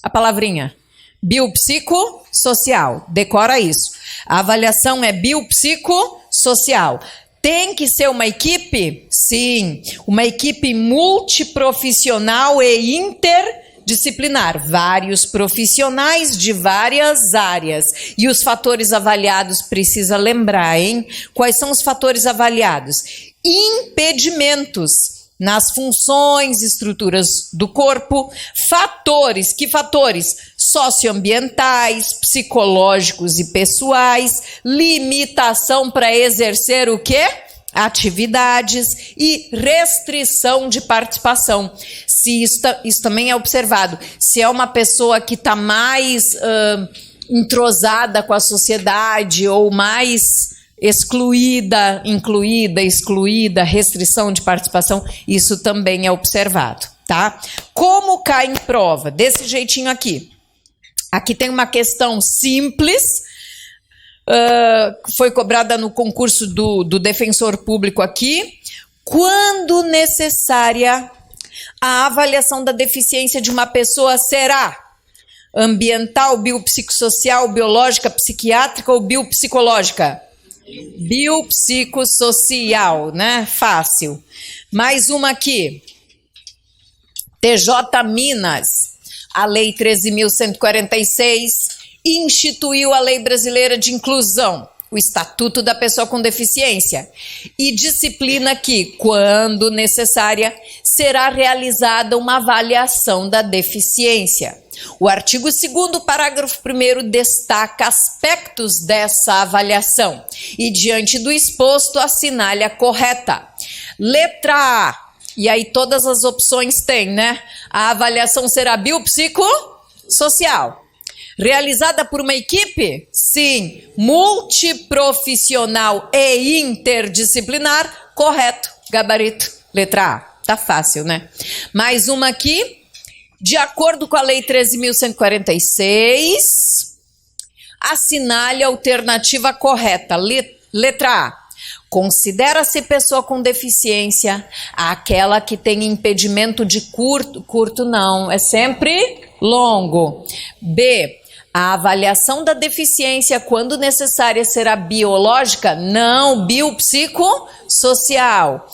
A palavrinha biopsicossocial. Decora isso. A avaliação é biopsicossocial. Tem que ser uma equipe? Sim. Uma equipe multiprofissional e interdisciplinar. Vários profissionais de várias áreas. E os fatores avaliados, precisa lembrar, hein? Quais são os fatores avaliados? Impedimentos nas funções, estruturas do corpo, fatores, que fatores? Socioambientais, psicológicos e pessoais, limitação para exercer o quê? Atividades e restrição de participação. Se isso também é observado, se é uma pessoa que está mais entrosada com a sociedade ou mais excluída, incluída, excluída, restrição de participação, isso também é observado, tá? Como cai em prova? Desse jeitinho aqui. Aqui tem uma questão simples, foi cobrada no concurso do defensor público aqui. Quando necessária, a avaliação da deficiência de uma pessoa será ambiental, biopsicossocial, biológica, psiquiátrica ou biopsicológica? Biopsicossocial, né? Fácil. Mais uma aqui. TJ Minas, a Lei 13.146 instituiu a Lei Brasileira de Inclusão. o Estatuto da Pessoa com Deficiência, e disciplina que, quando necessária, será realizada uma avaliação da deficiência. O artigo 2º, parágrafo 1º, destaca aspectos dessa avaliação e, diante do exposto, assinale a correta. Letra A, e aí todas as opções tem, né? A avaliação será biopsicossocial. Realizada por uma equipe? Sim. Multiprofissional e interdisciplinar? Correto. Gabarito. Letra A. Tá fácil, né? Mais uma aqui. De acordo com a Lei 13.146, assinale a alternativa correta. Letra A. Considera-se pessoa com deficiência aquela que tem impedimento de curto não, é sempre longo. B. A avaliação da deficiência, quando necessária, será biológica? Não, biopsicossocial.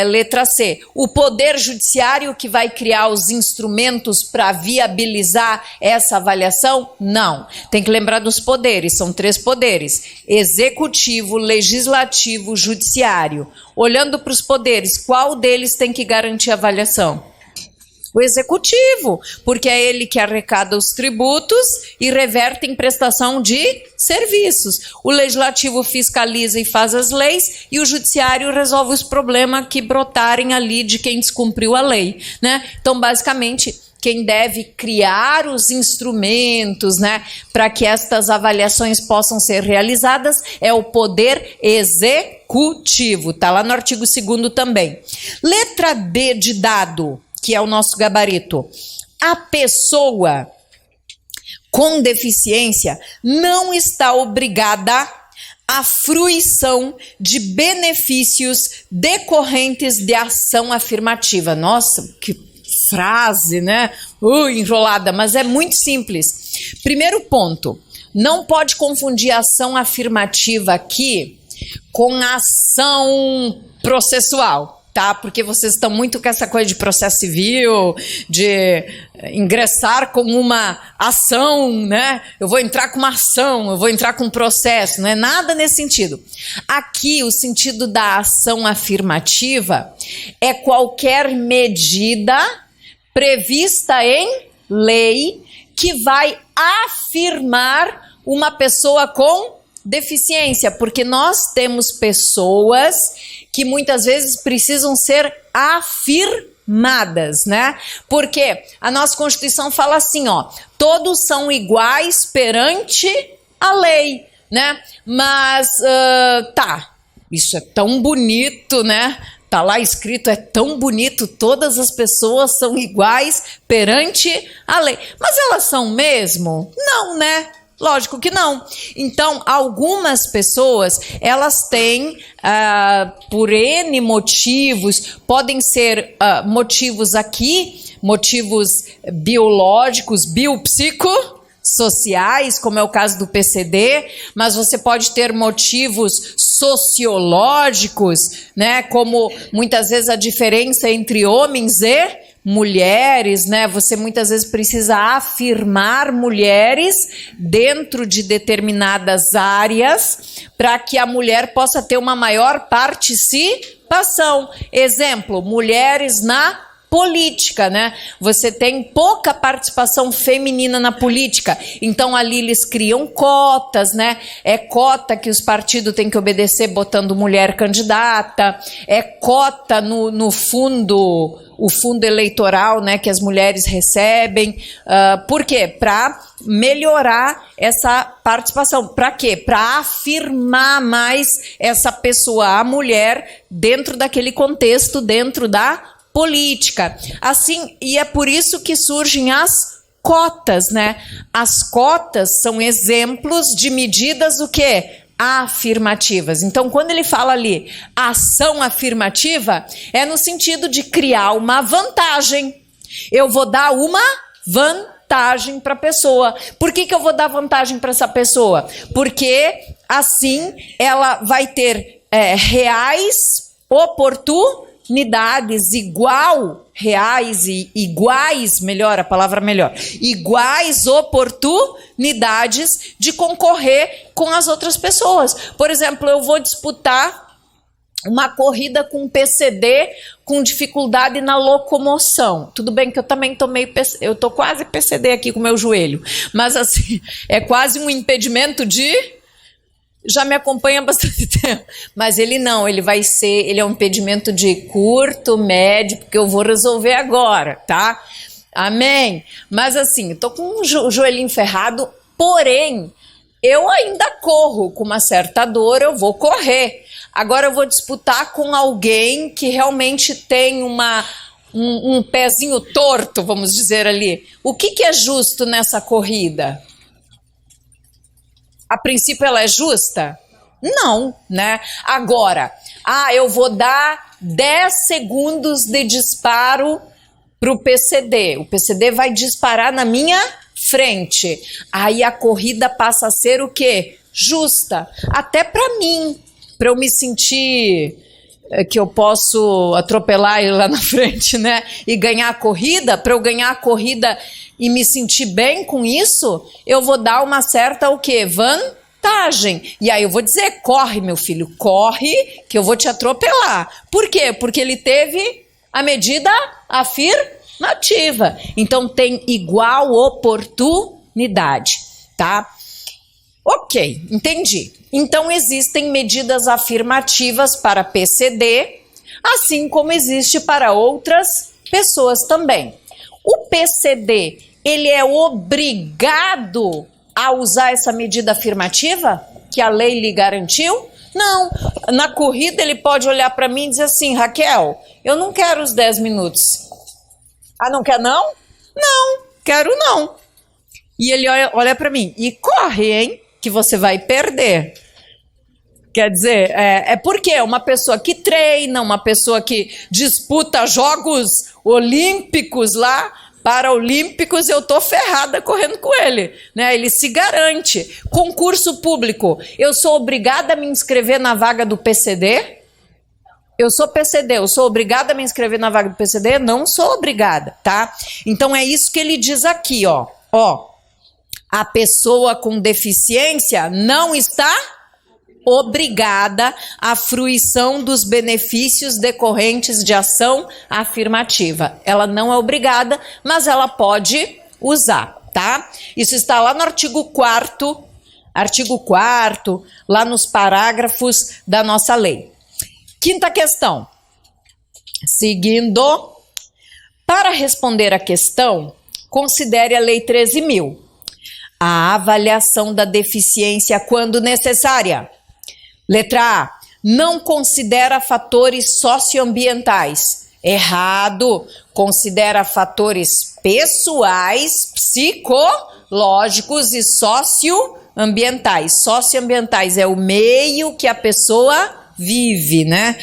Letra C. O Poder Judiciário que vai criar os instrumentos para viabilizar essa avaliação? Não. Tem que lembrar dos poderes, são 3 poderes: Executivo, Legislativo, Judiciário. Olhando para os poderes, qual deles tem que garantir a avaliação? O Executivo, porque é ele que arrecada os tributos e reverte em prestação de serviços. O Legislativo fiscaliza e faz as leis, e o Judiciário resolve os problemas que brotarem ali de quem descumpriu a lei, né? Então, basicamente, quem deve criar os instrumentos, né, para que estas avaliações possam ser realizadas é o Poder Executivo. Está lá no artigo 2º também. Letra D de dado, que é o nosso gabarito. A pessoa com deficiência não está obrigada à fruição de benefícios decorrentes de ação afirmativa. Nossa, que frase, né? Enrolada, mas é muito simples. Primeiro ponto, não pode confundir a ação afirmativa aqui com a ação processual. Tá? Porque vocês estão muito com essa coisa de processo civil, de ingressar com uma ação, né? Eu vou entrar com uma ação, eu vou entrar com um processo, não é nada nesse sentido. Aqui, o sentido da ação afirmativa é qualquer medida prevista em lei que vai afirmar uma pessoa com deficiência, porque nós temos pessoas que muitas vezes precisam ser afirmadas, né? Porque a nossa Constituição fala assim, ó, todos são iguais perante a lei, né? Mas, isso é tão bonito, né? Tá lá escrito, é tão bonito, todas as pessoas são iguais perante a lei. Mas elas são mesmo? Não, né? Lógico que não. Então, algumas pessoas, elas têm, por N motivos, podem ser motivos aqui, motivos biológicos, biopsicossociais, como é o caso do PCD, mas você pode ter motivos sociológicos, né, como muitas vezes a diferença entre homens e mulheres, né? Você muitas vezes precisa afirmar mulheres dentro de determinadas áreas para que a mulher possa ter uma maior participação. Exemplo, mulheres na política, né? Você tem pouca participação feminina na política, então ali eles criam cotas, né? É cota que os partidos têm que obedecer botando mulher candidata, é cota no fundo, o fundo eleitoral, né, que as mulheres recebem. Por quê? Para melhorar essa participação. Para quê? Para afirmar mais essa pessoa, a mulher, dentro daquele contexto, dentro da política. Assim, e é por isso que surgem as cotas, né? As cotas são exemplos de medidas o quê? Afirmativas. Então, quando ele fala ali ação afirmativa, é no sentido de criar uma vantagem. Eu vou dar uma vantagem para a pessoa. Por que eu vou dar vantagem para essa pessoa? Porque assim ela vai ter reais oportunidades. oportunidades reais e iguais, melhor, a palavra melhor, iguais oportunidades de concorrer com as outras pessoas. Por exemplo, eu vou disputar uma corrida com um PCD com dificuldade na locomoção. Tudo bem que eu também eu tô quase PCD aqui com o meu joelho, mas assim, é quase um impedimento já me acompanha há bastante tempo, mas ele é um impedimento de curto, médio, porque eu vou resolver agora, tá? Amém? Mas assim, eu tô com o joelhinho ferrado, porém, eu ainda corro com uma certa dor, eu vou correr. Agora eu vou disputar com alguém que realmente tem um pezinho torto, vamos dizer ali. O que é justo nessa corrida? A princípio ela é justa? Não, né? Agora, eu vou dar 10 segundos de disparo para o PCD. O PCD vai disparar na minha frente. Aí a corrida passa a ser o quê? Justa. Até para mim, para eu me sentir que eu posso atropelar ele lá na frente, né? E ganhar a corrida, para eu ganhar a corrida e me sentir bem com isso, eu vou dar uma certa o quê? Vantagem. E aí eu vou dizer, corre meu filho, corre que eu vou te atropelar. Por quê? Porque ele teve a medida afirmativa. Então tem igual oportunidade, tá? Ok, entendi. Então existem medidas afirmativas para PCD, assim como existe para outras pessoas também. O PCD, ele é obrigado a usar essa medida afirmativa que a lei lhe garantiu? Não. Na corrida ele pode olhar para mim e dizer assim, Raquel, eu não quero os 10 minutos. Ah, não quer não? Não, quero não. E ele olha para mim e corre, hein, que você vai perder. Quer dizer, porque uma pessoa que treina, uma pessoa que disputa Jogos Olímpicos lá, Paralímpicos, eu tô ferrada correndo com ele, né? Ele se garante. Concurso público, eu sou obrigada a me inscrever na vaga do PCD? Eu sou PCD, eu sou obrigada a me inscrever na vaga do PCD? Não sou obrigada, tá? Então é isso que ele diz aqui, ó. A pessoa com deficiência não está obrigada à fruição dos benefícios decorrentes de ação afirmativa. Ela não é obrigada, mas ela pode usar, tá? Isso está lá no artigo 4º, lá nos parágrafos da nossa lei. Quinta questão. Seguindo, para responder a questão, considere a Lei 13.000. A avaliação da deficiência quando necessária. Letra A. Não considera fatores socioambientais. Errado. Considera fatores pessoais, psicológicos e socioambientais. Socioambientais é o meio que a pessoa vive, né?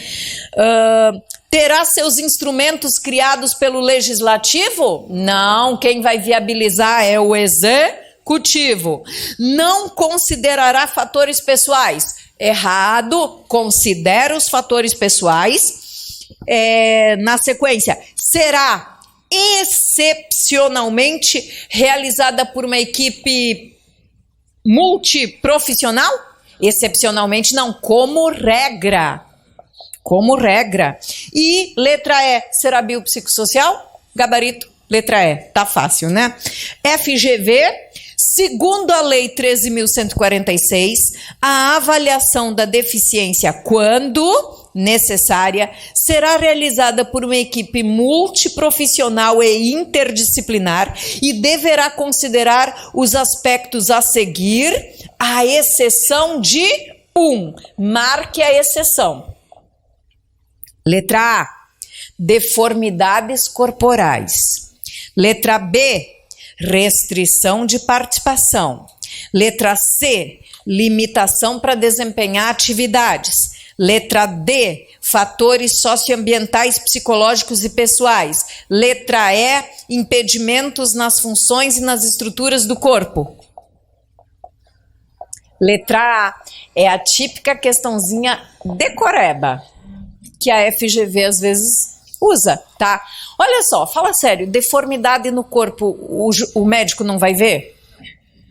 Terá seus instrumentos criados pelo legislativo? Não. Quem vai viabilizar é o executivo. Não considerará fatores pessoais. Errado, considera os fatores pessoais. Na sequência, será excepcionalmente realizada por uma equipe multiprofissional? Excepcionalmente não, como regra. Como regra. E letra E, será biopsicossocial? Gabarito, letra E, tá fácil, né? FGV. Segundo a Lei 13.146, a avaliação da deficiência, quando necessária, será realizada por uma equipe multiprofissional e interdisciplinar e deverá considerar os aspectos a seguir, à exceção de 1. Marque a exceção. Letra A. Deformidades corporais. Letra B. Restrição de participação. Letra C, limitação para desempenhar atividades. Letra D, fatores socioambientais, psicológicos e pessoais. Letra E, impedimentos nas funções e nas estruturas do corpo. Letra A é a típica questãozinha decoreba. que a FGV às vezes usa, tá? Olha só, fala sério, deformidade no corpo, o médico não vai ver?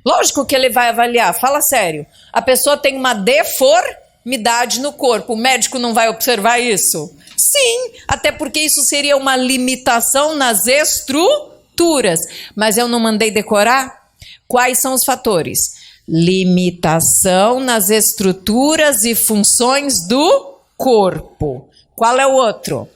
Lógico que ele vai avaliar, fala sério. A pessoa tem uma deformidade no corpo, o médico não vai observar isso? Sim, até porque isso seria uma limitação nas estruturas. Mas eu não mandei decorar? Quais são os fatores? Limitação nas estruturas e funções do corpo. Qual é o outro?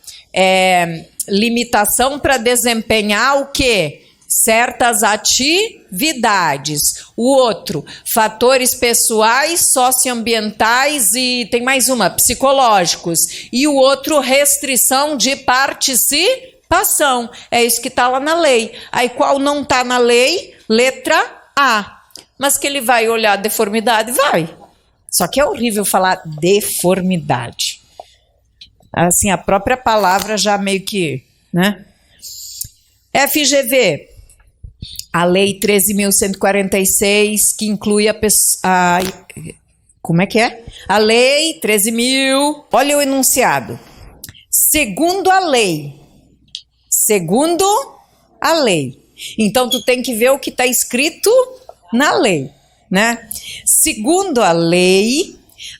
Limitação para desempenhar o quê? Certas atividades. O outro, fatores pessoais, socioambientais e tem mais uma, psicológicos. E o outro, restrição de participação. É isso que está lá na lei. Aí qual não está na lei? Letra A. Mas que ele vai olhar a deformidade? Vai. Só que é horrível falar deformidade. Assim, a própria palavra já meio que, né? FGV. A Lei 13.146, que inclui como é que é? A Lei 13.000, olha o enunciado. Segundo a lei. Então, tu tem que ver o que está escrito na lei, né? Segundo a lei,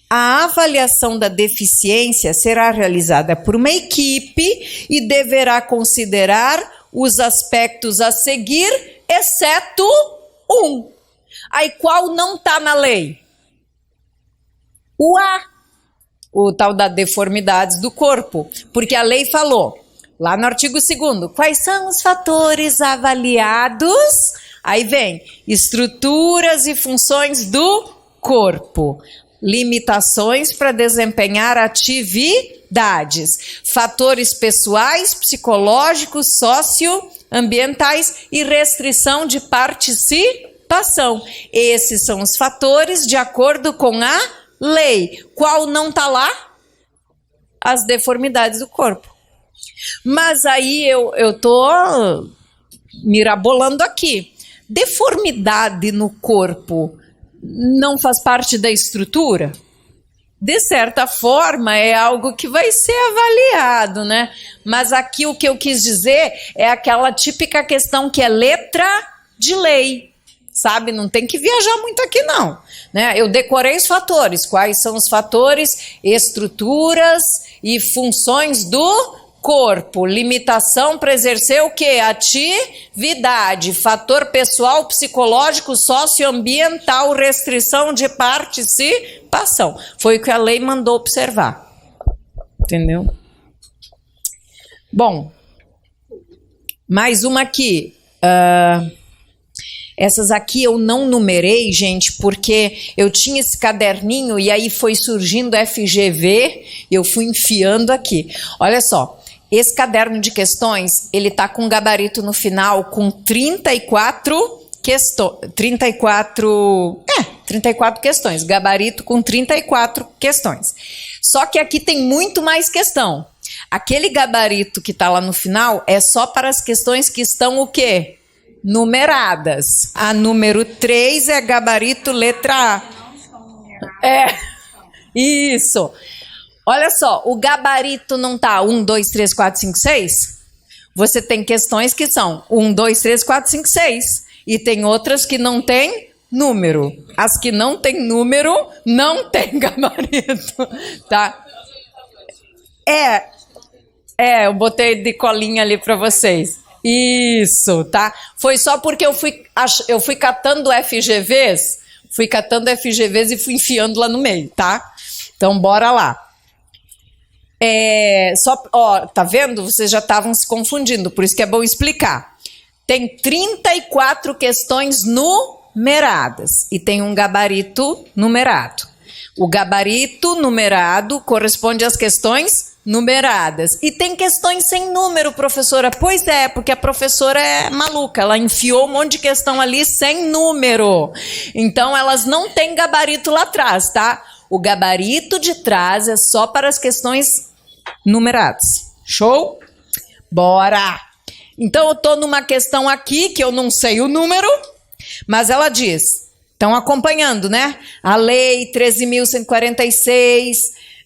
a avaliação da deficiência será realizada por uma equipe e deverá considerar os aspectos a seguir, exceto um. Aí qual não está na lei? O A, o tal da deformidades do corpo, porque a lei falou, lá no artigo 2º, quais são os fatores avaliados? Aí vem, estruturas e funções do corpo, limitações para desempenhar atividades, fatores pessoais, psicológicos, socioambientais e restrição de participação. Esses são os fatores de acordo com a lei. Qual não está lá? As deformidades do corpo. Mas aí eu tô mirabolando aqui. Deformidade no corpo não faz parte da estrutura? De certa forma, é algo que vai ser avaliado, né? Mas aqui o que eu quis dizer é aquela típica questão que é letra de lei, sabe? Não tem que viajar muito aqui, não, né? Eu decorei os fatores. Quais são os fatores? Estruturas e funções do corpo, limitação para exercer o quê? Atividade, fator pessoal, psicológico, socioambiental, restrição de participação. Foi o que a lei mandou observar. Entendeu? Bom, mais uma aqui. Essas aqui eu não numerei, gente, porque eu tinha esse caderninho e aí foi surgindo FGV, eu fui enfiando aqui. Olha só. Esse caderno de questões, ele tá com gabarito no final com 34 questões, gabarito com 34 questões. Só que aqui tem muito mais questão. Aquele gabarito que tá lá no final é só para as questões que estão o quê? Numeradas. A número 3 é gabarito letra A. Isso. Olha só, o gabarito não tá 1, 2, 3, 4, 5, 6? Você tem questões que são 1, 2, 3, 4, 5, 6. E tem outras que não tem número. As que não tem número, não tem gabarito, tá? Eu botei de colinha ali para vocês. Isso, tá? Foi só porque eu fui catando FGVs, e fui enfiando lá no meio, tá? Então, bora lá. Tá vendo? Vocês já estavam se confundindo, por isso que é bom explicar. Tem 34 questões numeradas e tem um gabarito numerado. O gabarito numerado corresponde às questões numeradas. E tem questões sem número, professora. Pois é, porque a professora é maluca, ela enfiou um monte de questão ali sem número. Então, elas não têm gabarito lá atrás, tá? O gabarito de trás é só para as questões numeradas. Show? Bora! Então, eu estou numa questão aqui que eu não sei o número, mas ela diz, estão acompanhando, né? A Lei 13.146,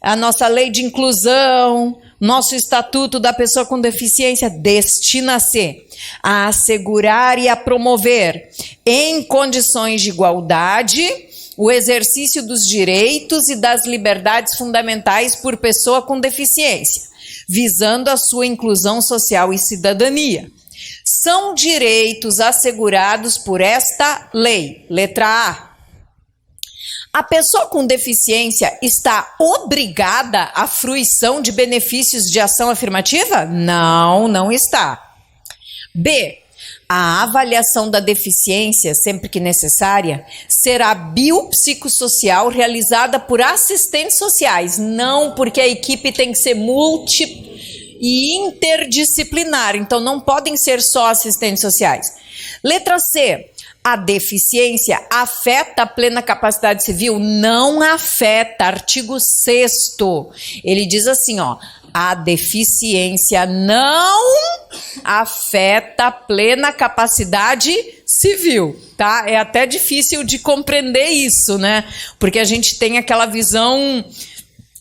a nossa lei de inclusão, nosso estatuto da pessoa com deficiência destina-se a assegurar e a promover, em condições de igualdade, o exercício dos direitos e das liberdades fundamentais por pessoa com deficiência, visando a sua inclusão social e cidadania. São direitos assegurados por esta lei. Letra A. A pessoa com deficiência está obrigada à fruição de benefícios de ação afirmativa? Não, não está. B. A avaliação da deficiência, sempre que necessária, será biopsicossocial realizada por assistentes sociais. Não, porque a equipe tem que ser e interdisciplinar, então não podem ser só assistentes sociais. Letra C. A deficiência afeta a plena capacidade civil? Não afeta. Artigo 6º. Ele diz assim, ó, a deficiência não afeta a plena capacidade civil, tá? É até difícil de compreender isso, né? Porque a gente tem aquela visão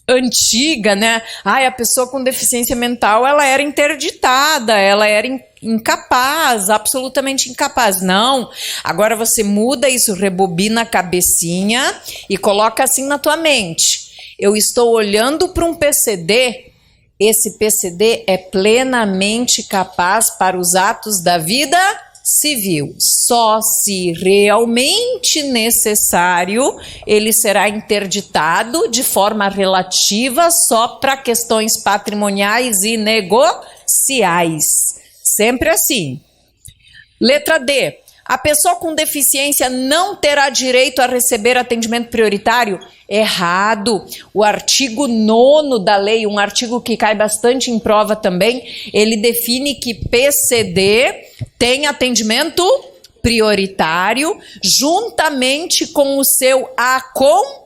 antiga, né? Ai, a pessoa com deficiência mental, ela era interditada, ela era incapaz, absolutamente incapaz. Não, agora você muda isso, rebobina a cabecinha e coloca assim na tua mente. Eu estou olhando para um PCD, esse PCD é plenamente capaz para os atos da vida civil. Só se realmente necessário, ele será interditado de forma relativa só para questões patrimoniais e negociais. Sempre assim. Letra D. A pessoa com deficiência não terá direito a receber atendimento prioritário? Errado. O artigo 9º da lei, um artigo que cai bastante em prova também, ele define que PCD tem atendimento prioritário juntamente com o seu acompanhante,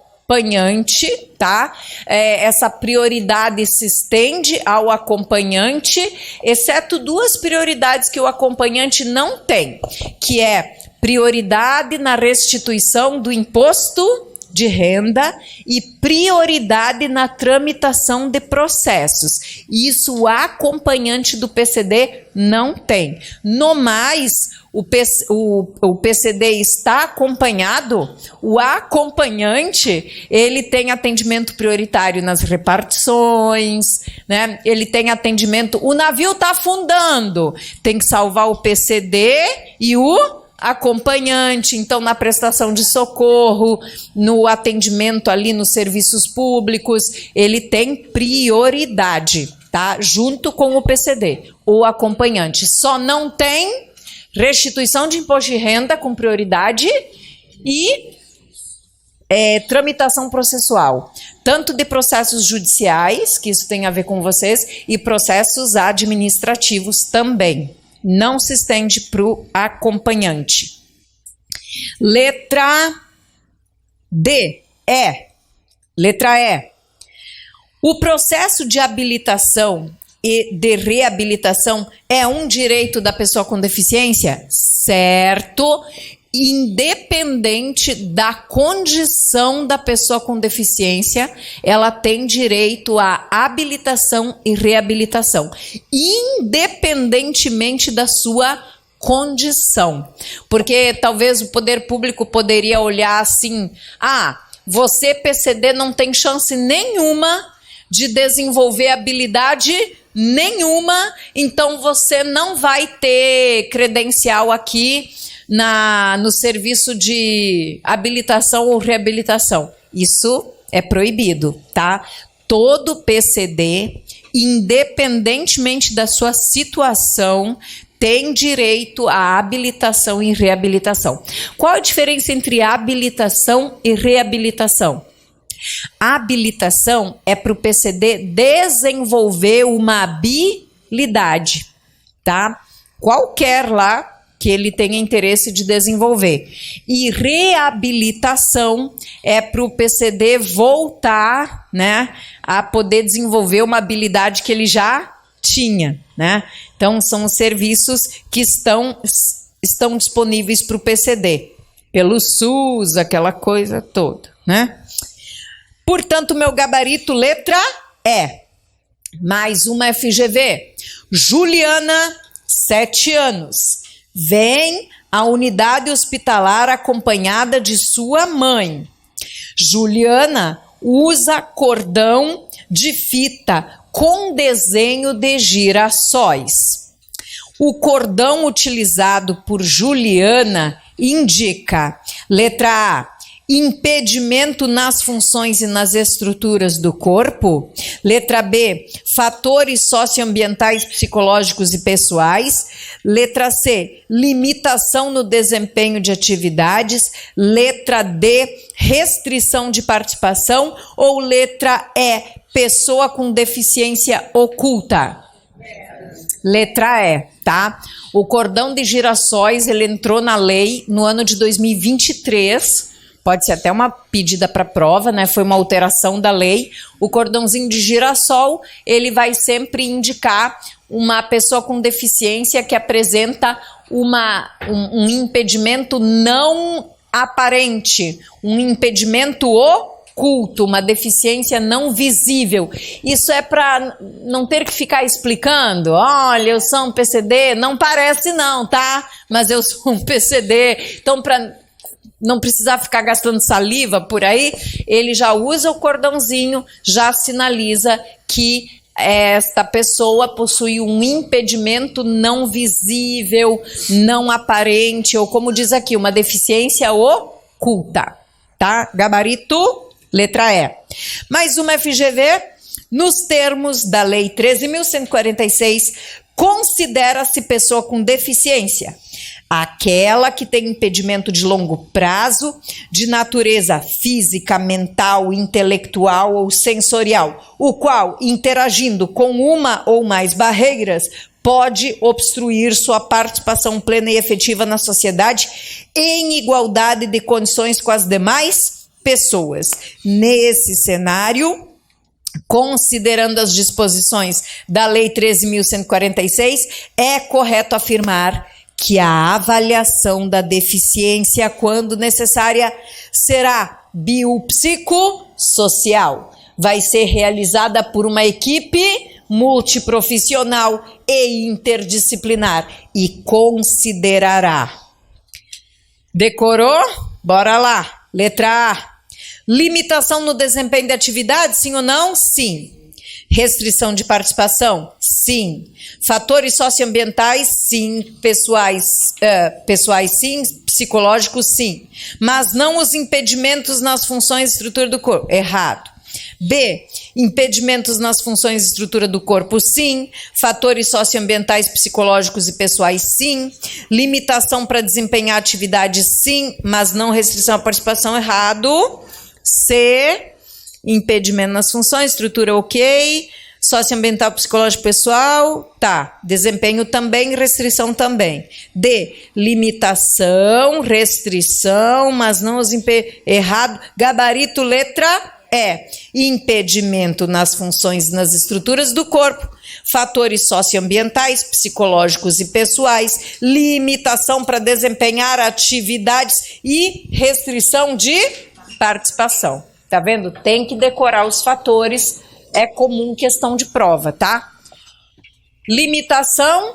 tá? Essa prioridade se estende ao acompanhante, exceto duas prioridades que o acompanhante não tem, que é prioridade na restituição do imposto de renda e prioridade na tramitação de processos. Isso o acompanhante do PCD não tem. No mais, o PCD está acompanhado, o acompanhante, ele tem atendimento prioritário nas repartições, né? Ele tem atendimento, o navio está afundando, tem que salvar o PCD e o acompanhante, então na prestação de socorro, no atendimento ali nos serviços públicos, ele tem prioridade, tá? Junto com o PCD, o acompanhante. Só não tem restituição de imposto de renda com prioridade e tramitação processual, tanto de processos judiciais, que isso tem a ver com vocês, e processos administrativos também. Não se estende para o acompanhante. Letra D. Letra E. O processo de habilitação e de reabilitação é um direito da pessoa com deficiência? Certo. Independente da condição da pessoa com deficiência, ela tem direito à habilitação e reabilitação, independentemente da sua condição. Porque talvez o poder público poderia olhar assim, você PCD não tem chance nenhuma de desenvolver habilidade nenhuma, então você não vai ter credencial aqui no serviço de habilitação ou reabilitação. Isso é proibido, tá? Todo PCD, independentemente da sua situação, tem direito à habilitação e reabilitação. Qual a diferença entre habilitação e reabilitação? A habilitação é para o PCD desenvolver uma habilidade, tá? Qualquer lá que ele tenha interesse de desenvolver. E reabilitação é para o PCD voltar, né, a poder desenvolver uma habilidade que ele já tinha, né? Então, são os serviços que estão disponíveis para o PCD, pelo SUS, aquela coisa toda, né? Portanto, meu gabarito, letra E. Mais uma FGV. Juliana, 7 anos. Vem à unidade hospitalar acompanhada de sua mãe. Juliana usa cordão de fita com desenho de girassóis. O cordão utilizado por Juliana indica, letra A, impedimento nas funções e nas estruturas do corpo. Letra B, fatores socioambientais, psicológicos e pessoais. Letra C, limitação no desempenho de atividades. Letra D, restrição de participação. Ou letra E, pessoa com deficiência oculta. Letra E, tá? O cordão de girassóis, ele entrou na lei no ano de 2023. Pode ser até uma pedida para prova, né? Foi uma alteração da lei. O cordãozinho de girassol, ele vai sempre indicar uma pessoa com deficiência que apresenta um impedimento não aparente, um impedimento oculto, uma deficiência não visível. Isso é para não ter que ficar explicando. Olha, eu sou um PCD. Não parece não, tá? Mas eu sou um PCD. Então, para não precisar ficar gastando saliva por aí, ele já usa o cordãozinho, já sinaliza que esta pessoa possui um impedimento não visível, não aparente, ou como diz aqui, uma deficiência oculta, tá? Gabarito, letra E. Mais uma FGV, nos termos da Lei 13.146, considera-se pessoa com deficiência aquela que tem impedimento de longo prazo, de natureza física, mental, intelectual ou sensorial, o qual, interagindo com uma ou mais barreiras, pode obstruir sua participação plena e efetiva na sociedade em igualdade de condições com as demais pessoas. Nesse cenário, considerando as disposições da Lei 13.146, é correto afirmar que a avaliação da deficiência, quando necessária, será biopsicossocial. Vai ser realizada por uma equipe multiprofissional e interdisciplinar e considerará. Decorou? Bora lá. Letra A. Limitação no desempenho de atividade, sim ou não? Sim. Restrição de participação? Sim. Fatores socioambientais? Sim. Pessoais sim. Psicológicos? Sim. Mas não os impedimentos nas funções e estrutura do corpo? Errado. B. Impedimentos nas funções e estrutura do corpo? Sim. Fatores socioambientais, psicológicos e pessoais? Sim. Limitação para desempenhar atividades? Sim. Mas não restrição à participação? Errado. C. Impedimento nas funções, estrutura ok, socioambiental, psicológico, pessoal, tá. Desempenho também, restrição também. D, limitação, restrição, mas não os errado. Gabarito, letra E. Impedimento nas funções e nas estruturas do corpo, fatores socioambientais, psicológicos e pessoais, limitação para desempenhar atividades e restrição de participação. Tá vendo? Tem que decorar os fatores, é comum questão de prova, tá? Limitação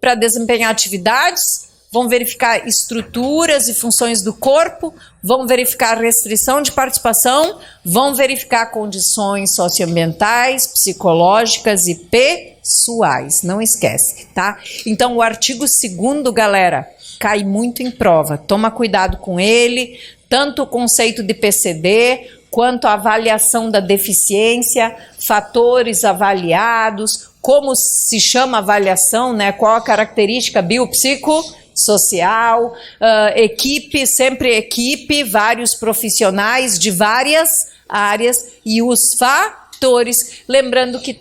para desempenhar atividades, vão verificar estruturas e funções do corpo, vão verificar restrição de participação, vão verificar condições socioambientais, psicológicas e pessoais. Não esquece, tá? Então, o artigo 2º, galera, cai muito em prova. Toma cuidado com ele, tanto o conceito de PCD, quanto a avaliação da deficiência, fatores avaliados, como se chama a avaliação, né? Qual a característica biopsicossocial, equipe, sempre equipe, vários profissionais de várias áreas e os fatores. Lembrando que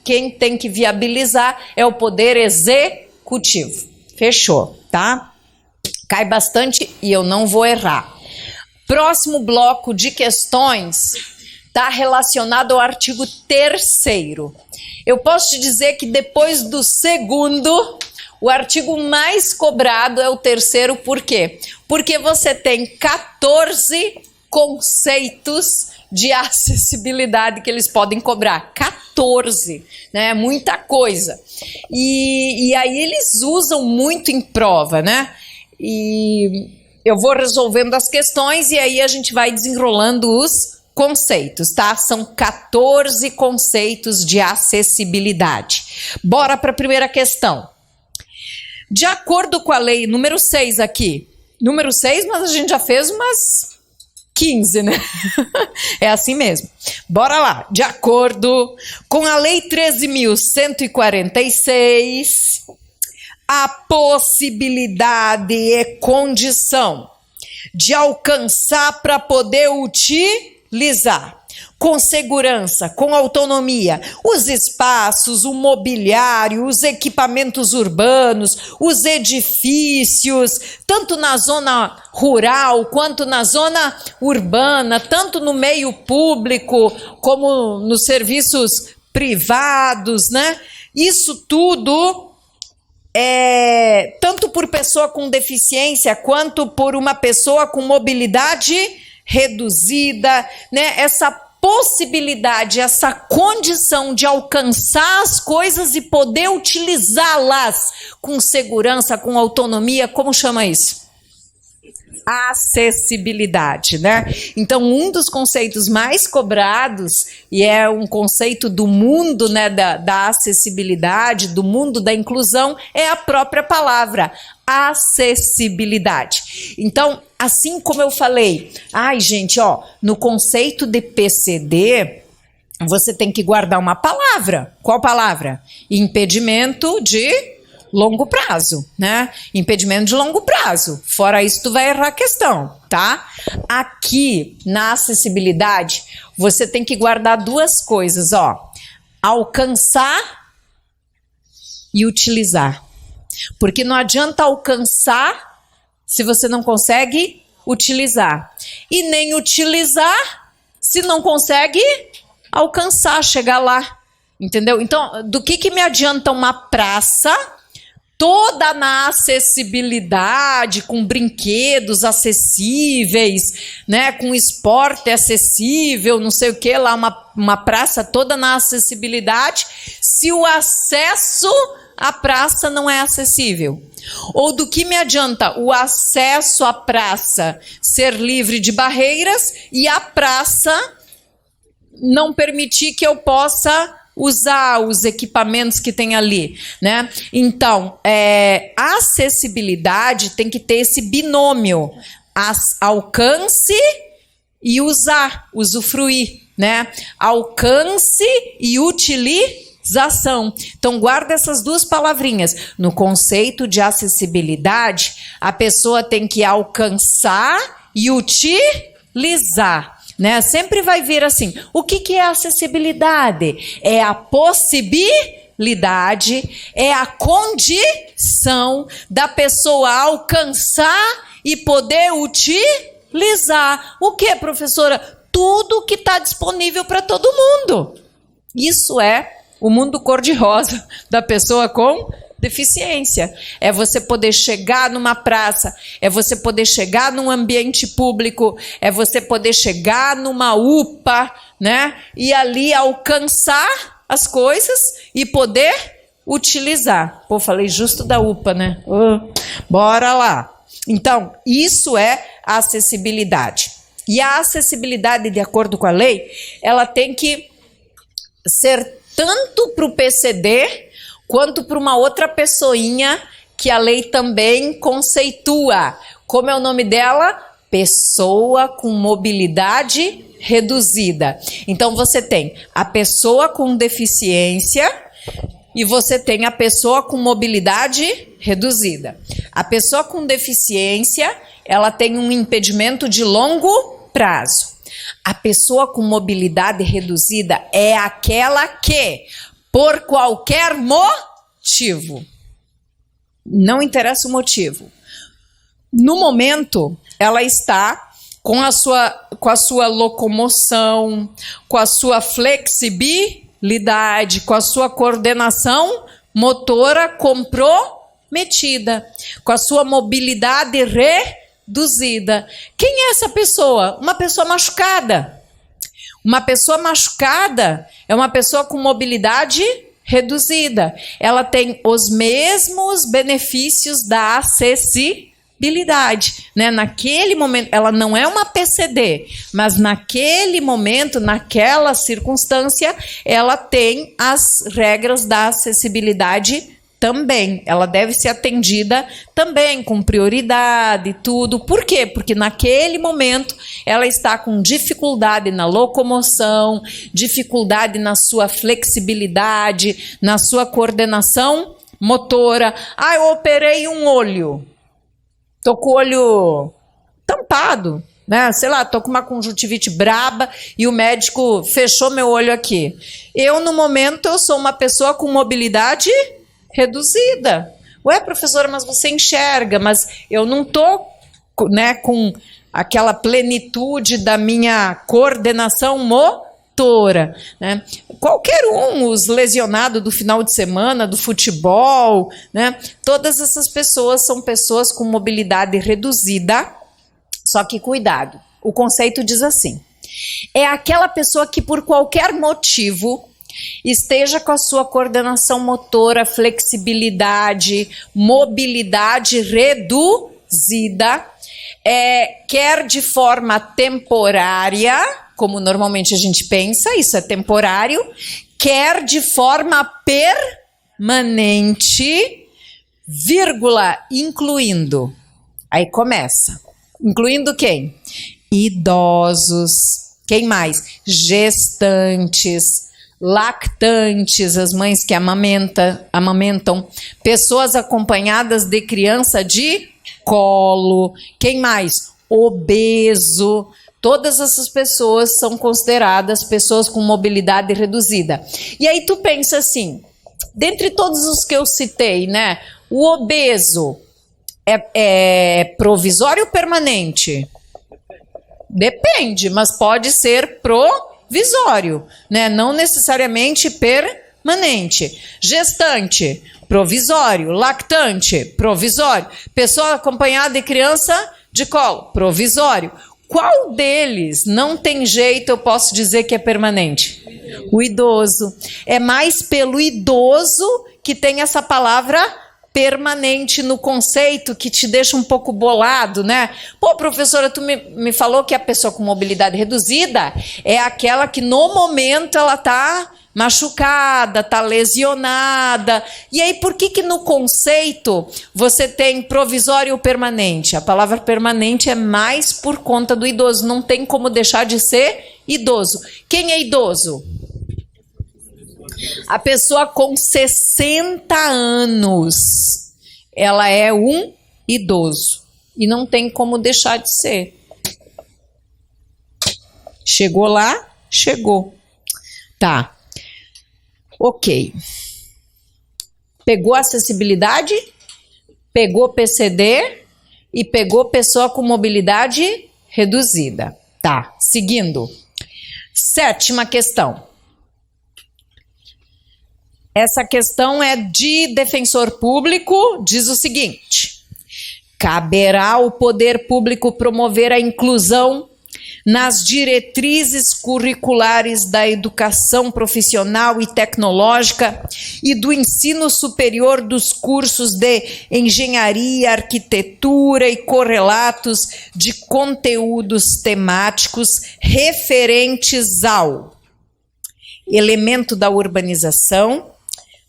quem tem que viabilizar é o poder executivo. Fechou, tá? Cai bastante e eu não vou errar. Próximo bloco de questões está relacionado ao artigo 3º. Eu posso te dizer que depois do 2º, o artigo mais cobrado é o 3º, por quê? Porque você tem 14 conceitos de acessibilidade que eles podem cobrar. 14, né? Muita coisa. E aí eles usam muito em prova, né? E eu vou resolvendo as questões e aí a gente vai desenrolando os conceitos, tá? São 14 conceitos de acessibilidade. Bora para a primeira questão. De acordo com a lei número 6 aqui, número 6, mas a gente já fez umas 15, né? É assim mesmo. Bora lá. De acordo com a lei 13.146, a possibilidade e condição de alcançar para poder utilizar com segurança, com autonomia, os espaços, o mobiliário, os equipamentos urbanos, os edifícios, tanto na zona rural quanto na zona urbana, tanto no meio público como nos serviços privados, né? Isso tudo tanto por pessoa com deficiência quanto por uma pessoa com mobilidade reduzida, né? Essa possibilidade, essa condição de alcançar as coisas e poder utilizá-las com segurança, com autonomia, como chama isso? Acessibilidade, né? Então, um dos conceitos mais cobrados, e é um conceito do mundo, né, da acessibilidade, do mundo da inclusão, é a própria palavra, acessibilidade. Então, assim como eu falei, gente, no conceito de PCD, você tem que guardar uma palavra. Qual palavra? Impedimento de longo prazo, né? Impedimento de longo prazo. Fora isso, tu vai errar a questão, tá? Aqui, na acessibilidade, você tem que guardar duas coisas, alcançar e utilizar. Porque não adianta alcançar se você não consegue utilizar. E nem utilizar se não consegue alcançar, chegar lá. Entendeu? Então, do que me adianta uma praça toda na acessibilidade, com brinquedos acessíveis, né, com esporte acessível, não sei o que lá, uma praça toda na acessibilidade, se o acesso à praça não é acessível? Ou do que me adianta o acesso à praça ser livre de barreiras e a praça não permitir que eu possa usar os equipamentos que tem ali, né? Então, a acessibilidade tem que ter esse binômio, alcance e usufruir, né? Alcance e utilização. Então, guarda essas duas palavrinhas. No conceito de acessibilidade, a pessoa tem que alcançar e utilizar. Né? Sempre vai vir assim, o que é acessibilidade? É a possibilidade, é a condição da pessoa alcançar e poder utilizar. O que, professora? Tudo que está disponível para todo mundo. Isso é o mundo cor-de-rosa da pessoa com deficiência. É você poder chegar numa praça, é você poder chegar num ambiente público, é você poder chegar numa UPA, né? E ali alcançar as coisas e poder utilizar. Pô, falei justo da UPA, né? Bora lá. Então, isso é a acessibilidade. E a acessibilidade, de acordo com a lei, ela tem que ser tanto para o PCD quanto para uma outra pessoinha que a lei também conceitua. Como é o nome dela? Pessoa com mobilidade reduzida. Então, você tem a pessoa com deficiência e você tem a pessoa com mobilidade reduzida. A pessoa com deficiência, ela tem um impedimento de longo prazo. A pessoa com mobilidade reduzida é aquela que, por qualquer motivo, não interessa o motivo, no momento ela está com a sua locomoção, com a sua flexibilidade, com a sua coordenação motora comprometida, com a sua mobilidade reduzida. Quem é essa pessoa? Uma pessoa machucada. Uma pessoa machucada é uma pessoa com mobilidade reduzida. Ela tem os mesmos benefícios da acessibilidade, né? Naquele momento, ela não é uma PCD, mas naquele momento, naquela circunstância, ela tem as regras da acessibilidade também. Ela deve ser atendida também com prioridade e tudo. Por quê? Porque naquele momento ela está com dificuldade na locomoção, dificuldade na sua flexibilidade, na sua coordenação motora. Ah, eu operei um olho. Tô com o olho tampado, né? Sei lá, tô com uma conjuntivite braba e o médico fechou meu olho aqui. Eu, no momento, eu sou uma pessoa com mobilidade reduzida. Ué, professora, mas você enxerga, mas eu não tô, né, com aquela plenitude da minha coordenação motora, né? Qualquer um, os lesionados do final de semana, do futebol, né? Todas essas pessoas são pessoas com mobilidade reduzida, só que cuidado, o conceito diz assim, é aquela pessoa que por qualquer motivo esteja com a sua coordenação motora, flexibilidade, mobilidade reduzida, quer de forma temporária, como normalmente a gente pensa, isso é temporário, quer de forma permanente, vírgula, incluindo. Aí começa. Incluindo quem? Idosos. Quem mais? Gestantes, lactantes, as mães que amamentam, pessoas acompanhadas de criança de colo, quem mais? Obeso. Todas essas pessoas são consideradas pessoas com mobilidade reduzida. E aí tu pensa assim, dentre todos os que eu citei, né? O obeso é provisório ou permanente? Depende, mas pode ser provisório, né? Não necessariamente permanente. Gestante, provisório. Lactante, provisório. Pessoa acompanhada de criança de colo, provisório. Qual deles não tem jeito, eu posso dizer que é permanente? O idoso. É mais pelo idoso que tem essa palavra permanente no conceito, que te deixa um pouco bolado, né? Pô, professora, tu me falou que a pessoa com mobilidade reduzida é aquela que no momento ela tá machucada, tá lesionada. E aí, por que no conceito você tem provisório ou permanente? A palavra permanente é mais por conta do idoso, não tem como deixar de ser idoso. Quem é idoso? A pessoa com 60 anos, ela é um idoso e não tem como deixar de ser. Chegou lá? Chegou. Tá. Ok. Pegou acessibilidade, pegou PCD e pegou pessoa com mobilidade reduzida. Tá. Seguindo. 7ª questão. Essa questão é de defensor público, diz o seguinte: caberá ao poder público promover a inclusão nas diretrizes curriculares da educação profissional e tecnológica e do ensino superior dos cursos de engenharia, arquitetura e correlatos de conteúdos temáticos referentes ao elemento da urbanização,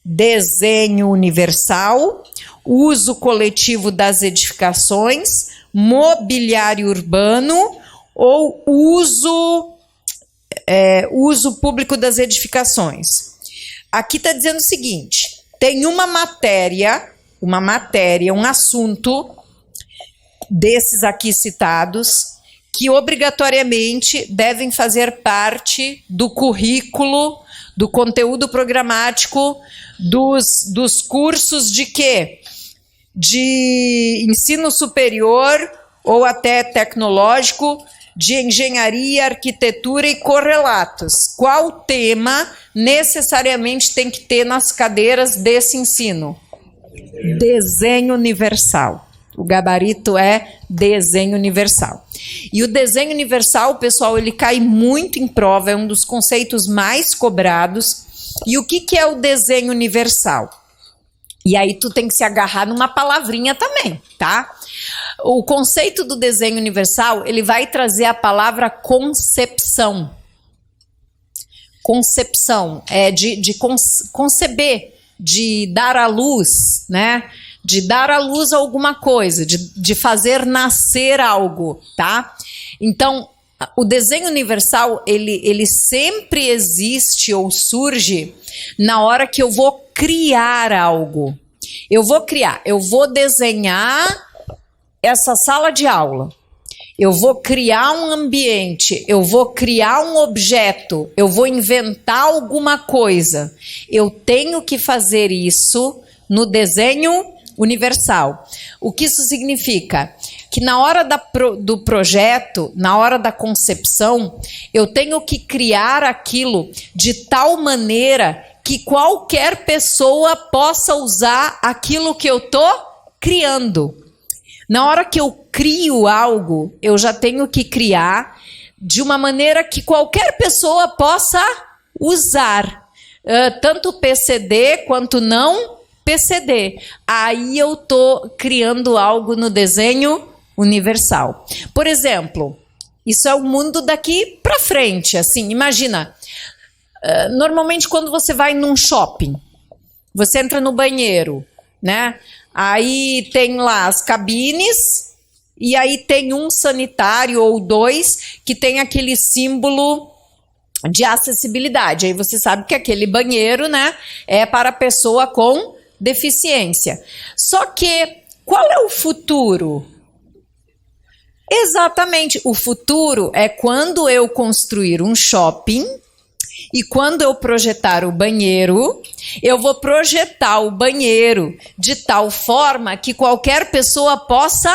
desenho universal, uso coletivo das edificações, mobiliário urbano ou uso público das edificações. Aqui está dizendo o seguinte, tem uma matéria, um assunto desses aqui citados que obrigatoriamente devem fazer parte do currículo, do conteúdo programático, dos cursos de quê? De ensino superior ou até tecnológico, de engenharia, arquitetura e correlatos. Qual tema necessariamente tem que ter nas cadeiras desse ensino? Desenho universal. O gabarito é desenho universal. E o desenho universal, pessoal, ele cai muito em prova, é um dos conceitos mais cobrados. E o que é o desenho universal? E aí tu tem que se agarrar numa palavrinha também, tá? O conceito do desenho universal, ele vai trazer a palavra concepção. Concepção é de conceber, de dar à luz, né? De dar à luz alguma coisa, de fazer nascer algo, tá? Então, o desenho universal, ele sempre existe ou surge na hora que eu vou criar algo. Eu vou desenhar essa sala de aula. Eu vou criar um ambiente, eu vou criar um objeto, eu vou inventar alguma coisa. Eu tenho que fazer isso no desenho universal. O que isso significa? Que na hora do projeto, na hora da concepção, eu tenho que criar aquilo de tal maneira que qualquer pessoa possa usar aquilo que eu estou criando. Na hora que eu crio algo, eu já tenho que criar de uma maneira que qualquer pessoa possa usar, tanto PCD quanto não PCD. Aí eu estou criando algo no desenho universal. Por exemplo, isso é o mundo daqui para frente. Assim, imagina, normalmente quando você vai num shopping, você entra no banheiro, né? Aí tem lá as cabines e aí tem um sanitário ou dois que tem aquele símbolo de acessibilidade. Aí você sabe que aquele banheiro, né, é para pessoa com deficiência. Só que qual é o futuro? Exatamente, o futuro é quando eu construir um shopping. E quando eu projetar o banheiro, eu vou projetar o banheiro de tal forma que qualquer pessoa possa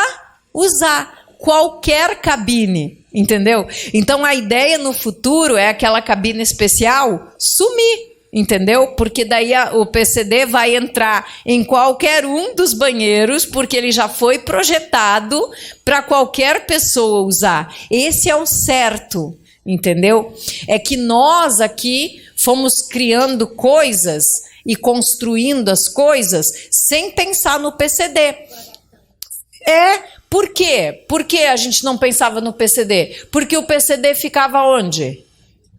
usar qualquer cabine, entendeu? Então a ideia no futuro é aquela cabine especial sumir, entendeu? Porque daí o PCD vai entrar em qualquer um dos banheiros, porque ele já foi projetado para qualquer pessoa usar. Esse é o certo. Entendeu? É que nós aqui fomos criando coisas e construindo as coisas sem pensar no PCD. Por quê? Por que a gente não pensava no PCD? Porque o PCD ficava onde?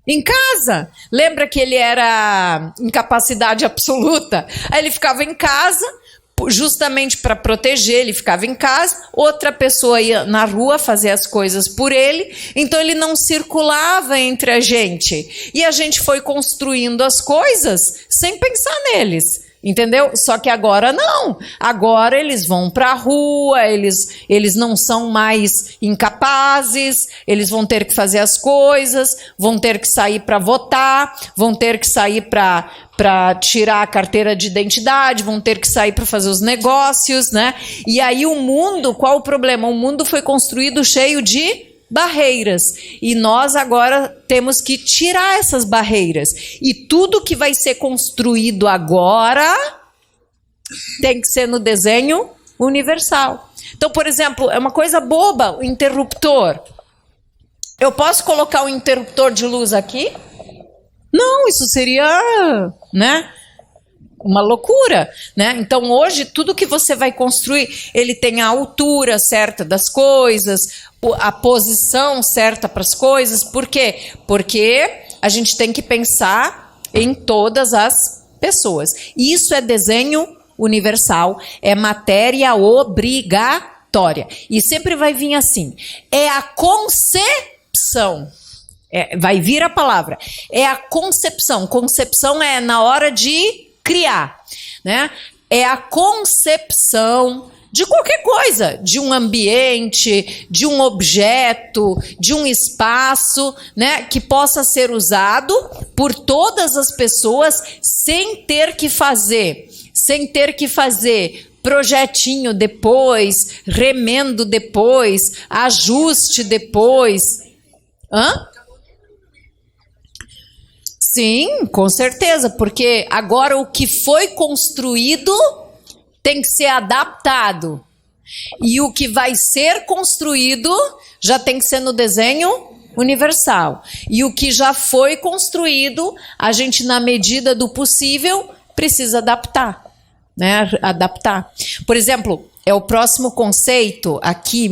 Em casa. Lembra que ele era incapacidade absoluta? Aí ele ficava em casa, justamente para proteger, ele ficava em casa, outra pessoa ia na rua fazer as coisas por ele, então ele não circulava entre a gente. E a gente foi construindo as coisas sem pensar neles. Entendeu? Só que agora não. Agora eles vão para a rua, eles não são mais incapazes, eles vão ter que fazer as coisas, vão ter que sair para votar, vão ter que sair para tirar a carteira de identidade, vão ter que sair para fazer os negócios, né? E aí o mundo, qual o problema? O mundo foi construído cheio de barreiras, e nós agora temos que tirar essas barreiras, e tudo que vai ser construído agora tem que ser no desenho universal. Então, por exemplo, é uma coisa boba, o interruptor. Eu posso colocar um interruptor de luz aqui? Não, isso seria, né, uma loucura, né? Então hoje tudo que você vai construir, ele tem a altura certa das coisas, a posição certa para as coisas. Por quê? Porque a gente tem que pensar em todas as pessoas. Isso é desenho universal, é matéria obrigatória. E sempre vai vir assim, é a concepção. Vai vir a palavra, é a concepção. Concepção é na hora de criar, né? É a concepção de qualquer coisa, de um ambiente, de um objeto, de um espaço, né, que possa ser usado por todas as pessoas sem ter que fazer projetinho depois, remendo depois, ajuste depois. Hã? Sim, com certeza, porque agora o que foi construído tem que ser adaptado. E o que vai ser construído já tem que ser no desenho universal. E o que já foi construído, a gente, na medida do possível, precisa adaptar, né? Adaptar. Por exemplo, é o próximo conceito aqui,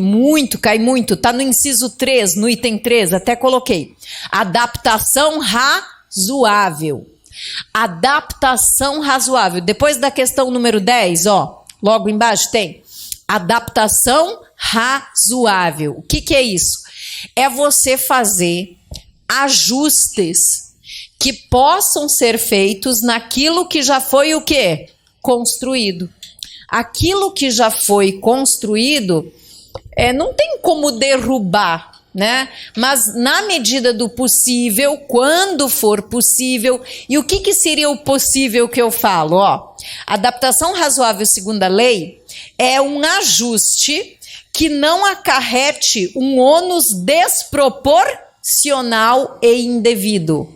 cai muito, tá no inciso 3, no item 3, até coloquei. Adaptação razoável. Adaptação razoável. Depois da questão número 10, ó, logo embaixo tem adaptação razoável. O que é isso? É você fazer ajustes que possam ser feitos naquilo que já foi o quê? Construído. Aquilo que já foi construído, não tem como derrubar, né? Mas na medida do possível, quando for possível. E o que seria o possível que eu falo? Ó, adaptação razoável segundo a lei é um ajuste que não acarrete um ônus desproporcional e indevido.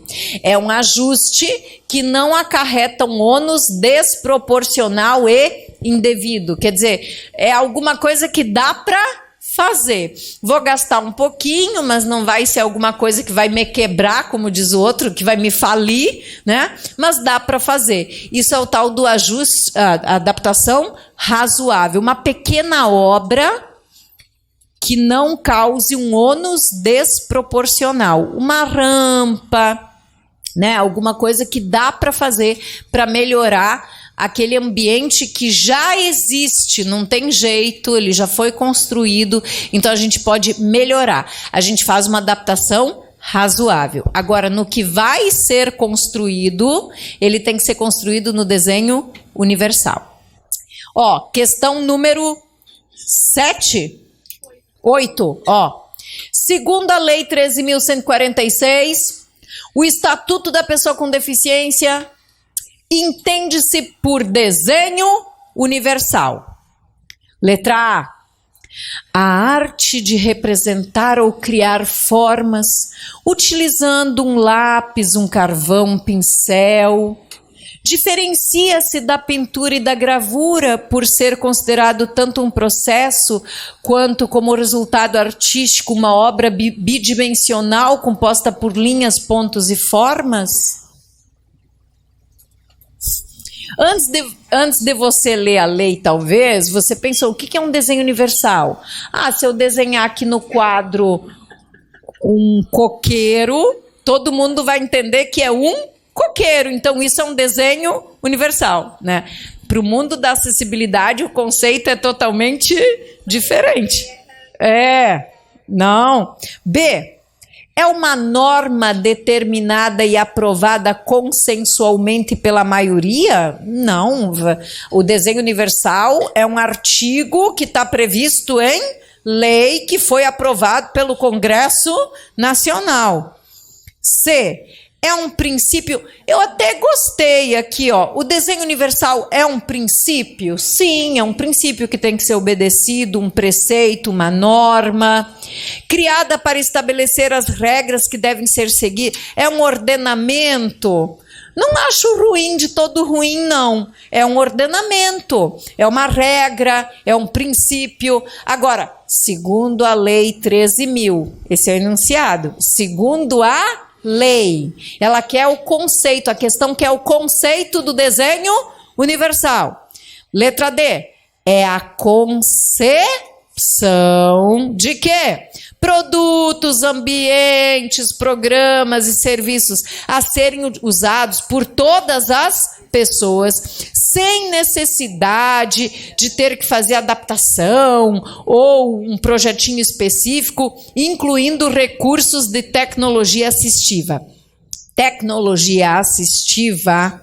É um ajuste que não acarreta um ônus desproporcional e indevido. Quer dizer, é alguma coisa que dá para fazer. Vou gastar um pouquinho, mas não vai ser alguma coisa que vai me quebrar, como diz o outro, que vai me falir, né? Mas dá para fazer. Isso é o tal do ajuste, adaptação razoável. Uma pequena obra que não cause um ônus desproporcional. Uma rampa, né? Alguma coisa que dá para fazer para melhorar aquele ambiente que já existe, não tem jeito, ele já foi construído, então a gente pode melhorar. A gente faz uma adaptação razoável. Agora, no que vai ser construído, ele tem que ser construído no desenho universal. Ó, questão número 8, ó. Segundo a Lei 13.146, o Estatuto da Pessoa com Deficiência entende-se por desenho universal. Letra A. A arte de representar ou criar formas utilizando um lápis, um carvão, um pincel. Diferencia-se da pintura e da gravura por ser considerado tanto um processo quanto como resultado artístico uma obra bidimensional composta por linhas, pontos e formas. Antes de você ler a lei, talvez, você pensou, o que é um desenho universal? Se eu desenhar aqui no quadro um coqueiro, todo mundo vai entender que é um coqueiro. Então, isso é um desenho universal, né? Para o mundo da acessibilidade, o conceito é totalmente diferente. Não. B. É uma norma determinada e aprovada consensualmente pela maioria? Não. O desenho universal é um artigo que está previsto em lei que foi aprovado pelo Congresso Nacional. C. É um princípio. Eu até gostei aqui, ó. O desenho universal é um princípio? Sim, é um princípio que tem que ser obedecido, um preceito, uma norma, criada para estabelecer as regras que devem ser seguidas. É um ordenamento. Não acho ruim, de todo ruim, não. É um ordenamento, é uma regra, é um princípio. Agora, segundo a Lei 13.000, esse é o enunciado, segundo a lei, ela quer o conceito, a questão que é o conceito do desenho universal. Letra D, é a concepção de quê? Produtos, ambientes, programas e serviços a serem usados por todas as pessoas, sem necessidade de ter que fazer adaptação ou um projetinho específico, incluindo recursos de tecnologia assistiva. Tecnologia assistiva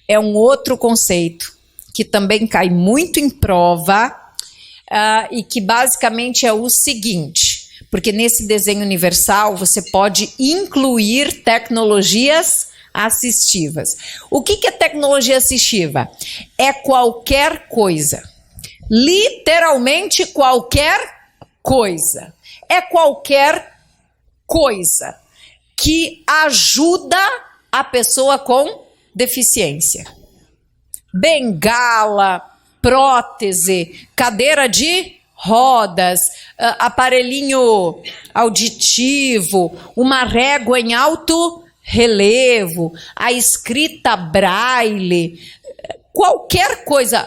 é um outro conceito que também cai muito em prova e que basicamente é o seguinte, porque nesse desenho universal você pode incluir tecnologias assistivas. O que é tecnologia assistiva? É qualquer coisa. Literalmente qualquer coisa. É qualquer coisa que ajuda a pessoa com deficiência. Bengala, prótese, cadeira de rodas, aparelhinho auditivo, uma régua em alto relevo, a escrita braille, qualquer coisa,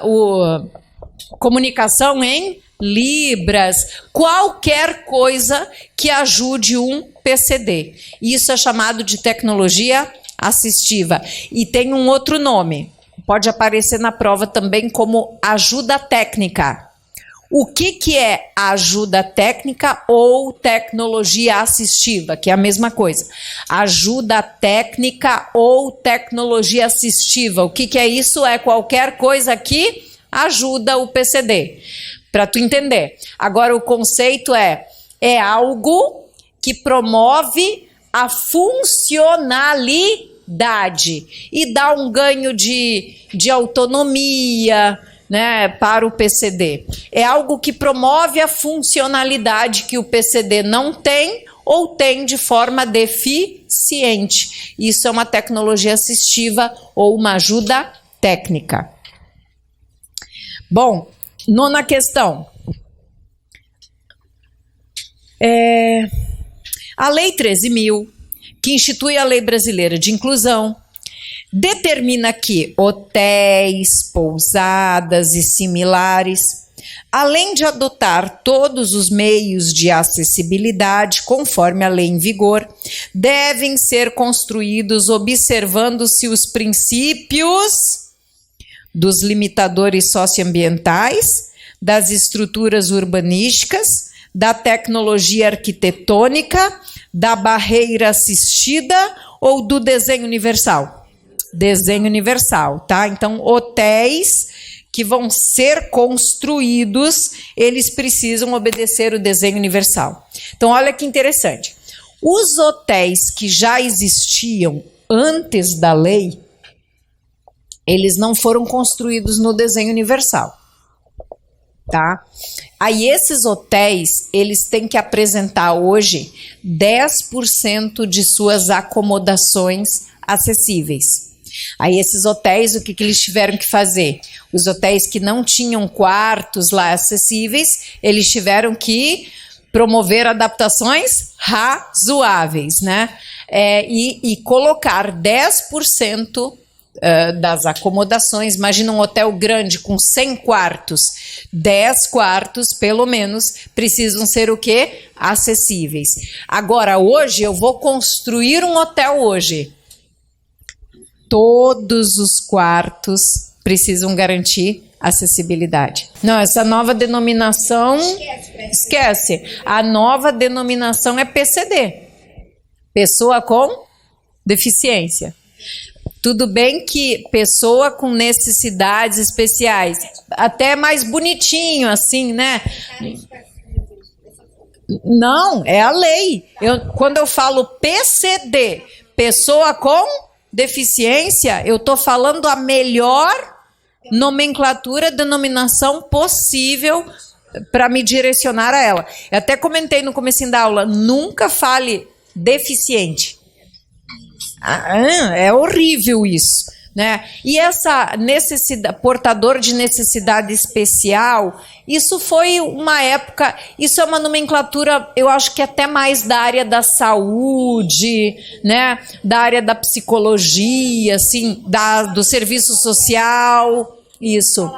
comunicação em libras, qualquer coisa que ajude um PCD. Isso é chamado de tecnologia assistiva. E tem um outro nome, pode aparecer na prova também como ajuda técnica. O que é ajuda técnica ou tecnologia assistiva, que é a mesma coisa? Ajuda técnica ou tecnologia assistiva. O que é isso? É qualquer coisa que ajuda o PCD. Para tu entender. Agora o conceito é algo que promove a funcionalidade e dá um ganho de autonomia, né, para o PCD. É algo que promove a funcionalidade que o PCD não tem ou tem de forma deficiente. Isso é uma tecnologia assistiva ou uma ajuda técnica. Bom, nona questão. A Lei 13.000, que institui a Lei Brasileira de Inclusão, determina que hotéis, pousadas e similares, além de adotar todos os meios de acessibilidade conforme a lei em vigor, devem ser construídos observando-se os princípios dos limitadores socioambientais, das estruturas urbanísticas, da tecnologia arquitetônica, da barreira assistida ou do desenho universal. Desenho universal, tá? Então, hotéis que vão ser construídos, eles precisam obedecer o desenho universal. Então, olha que interessante. Os hotéis que já existiam antes da lei, eles não foram construídos no desenho universal, tá? Aí esses hotéis, eles têm que apresentar hoje 10% de suas acomodações acessíveis. Aí esses hotéis, o que eles tiveram que fazer? Os hotéis que não tinham quartos lá acessíveis, eles tiveram que promover adaptações razoáveis, né? E colocar 10% das acomodações. Imagina um hotel grande com 100 quartos, 10 quartos, pelo menos, precisam ser o quê? Acessíveis. Agora, hoje, eu vou construir um hotel hoje. Todos os quartos precisam garantir acessibilidade. Não, essa nova denominação, esquece. A nova denominação é PCD. Pessoa com deficiência. Tudo bem que pessoa com necessidades especiais, até mais bonitinho assim, né? Não, é a lei. Quando eu falo PCD, pessoa com deficiência, eu estou falando a melhor nomenclatura, denominação possível para me direcionar a ela. Eu até comentei no comecinho da aula, nunca fale deficiente. É horrível isso, né? E essa necessidade, portador de necessidade especial, isso foi uma época, isso é uma nomenclatura, eu acho que até mais da área da saúde, né? Da área da psicologia, assim, do serviço social, isso.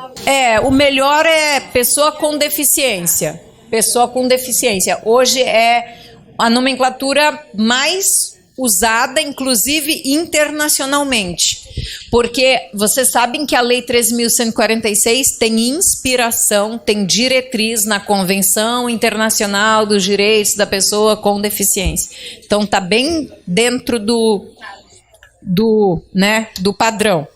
O melhor é pessoa com deficiência. Pessoa com deficiência. Hoje é a nomenclatura mais usada, inclusive, internacionalmente. Porque vocês sabem que a Lei 13.146 tem inspiração, tem diretriz na Convenção Internacional dos Direitos da Pessoa com Deficiência. Então, está bem dentro do padrão.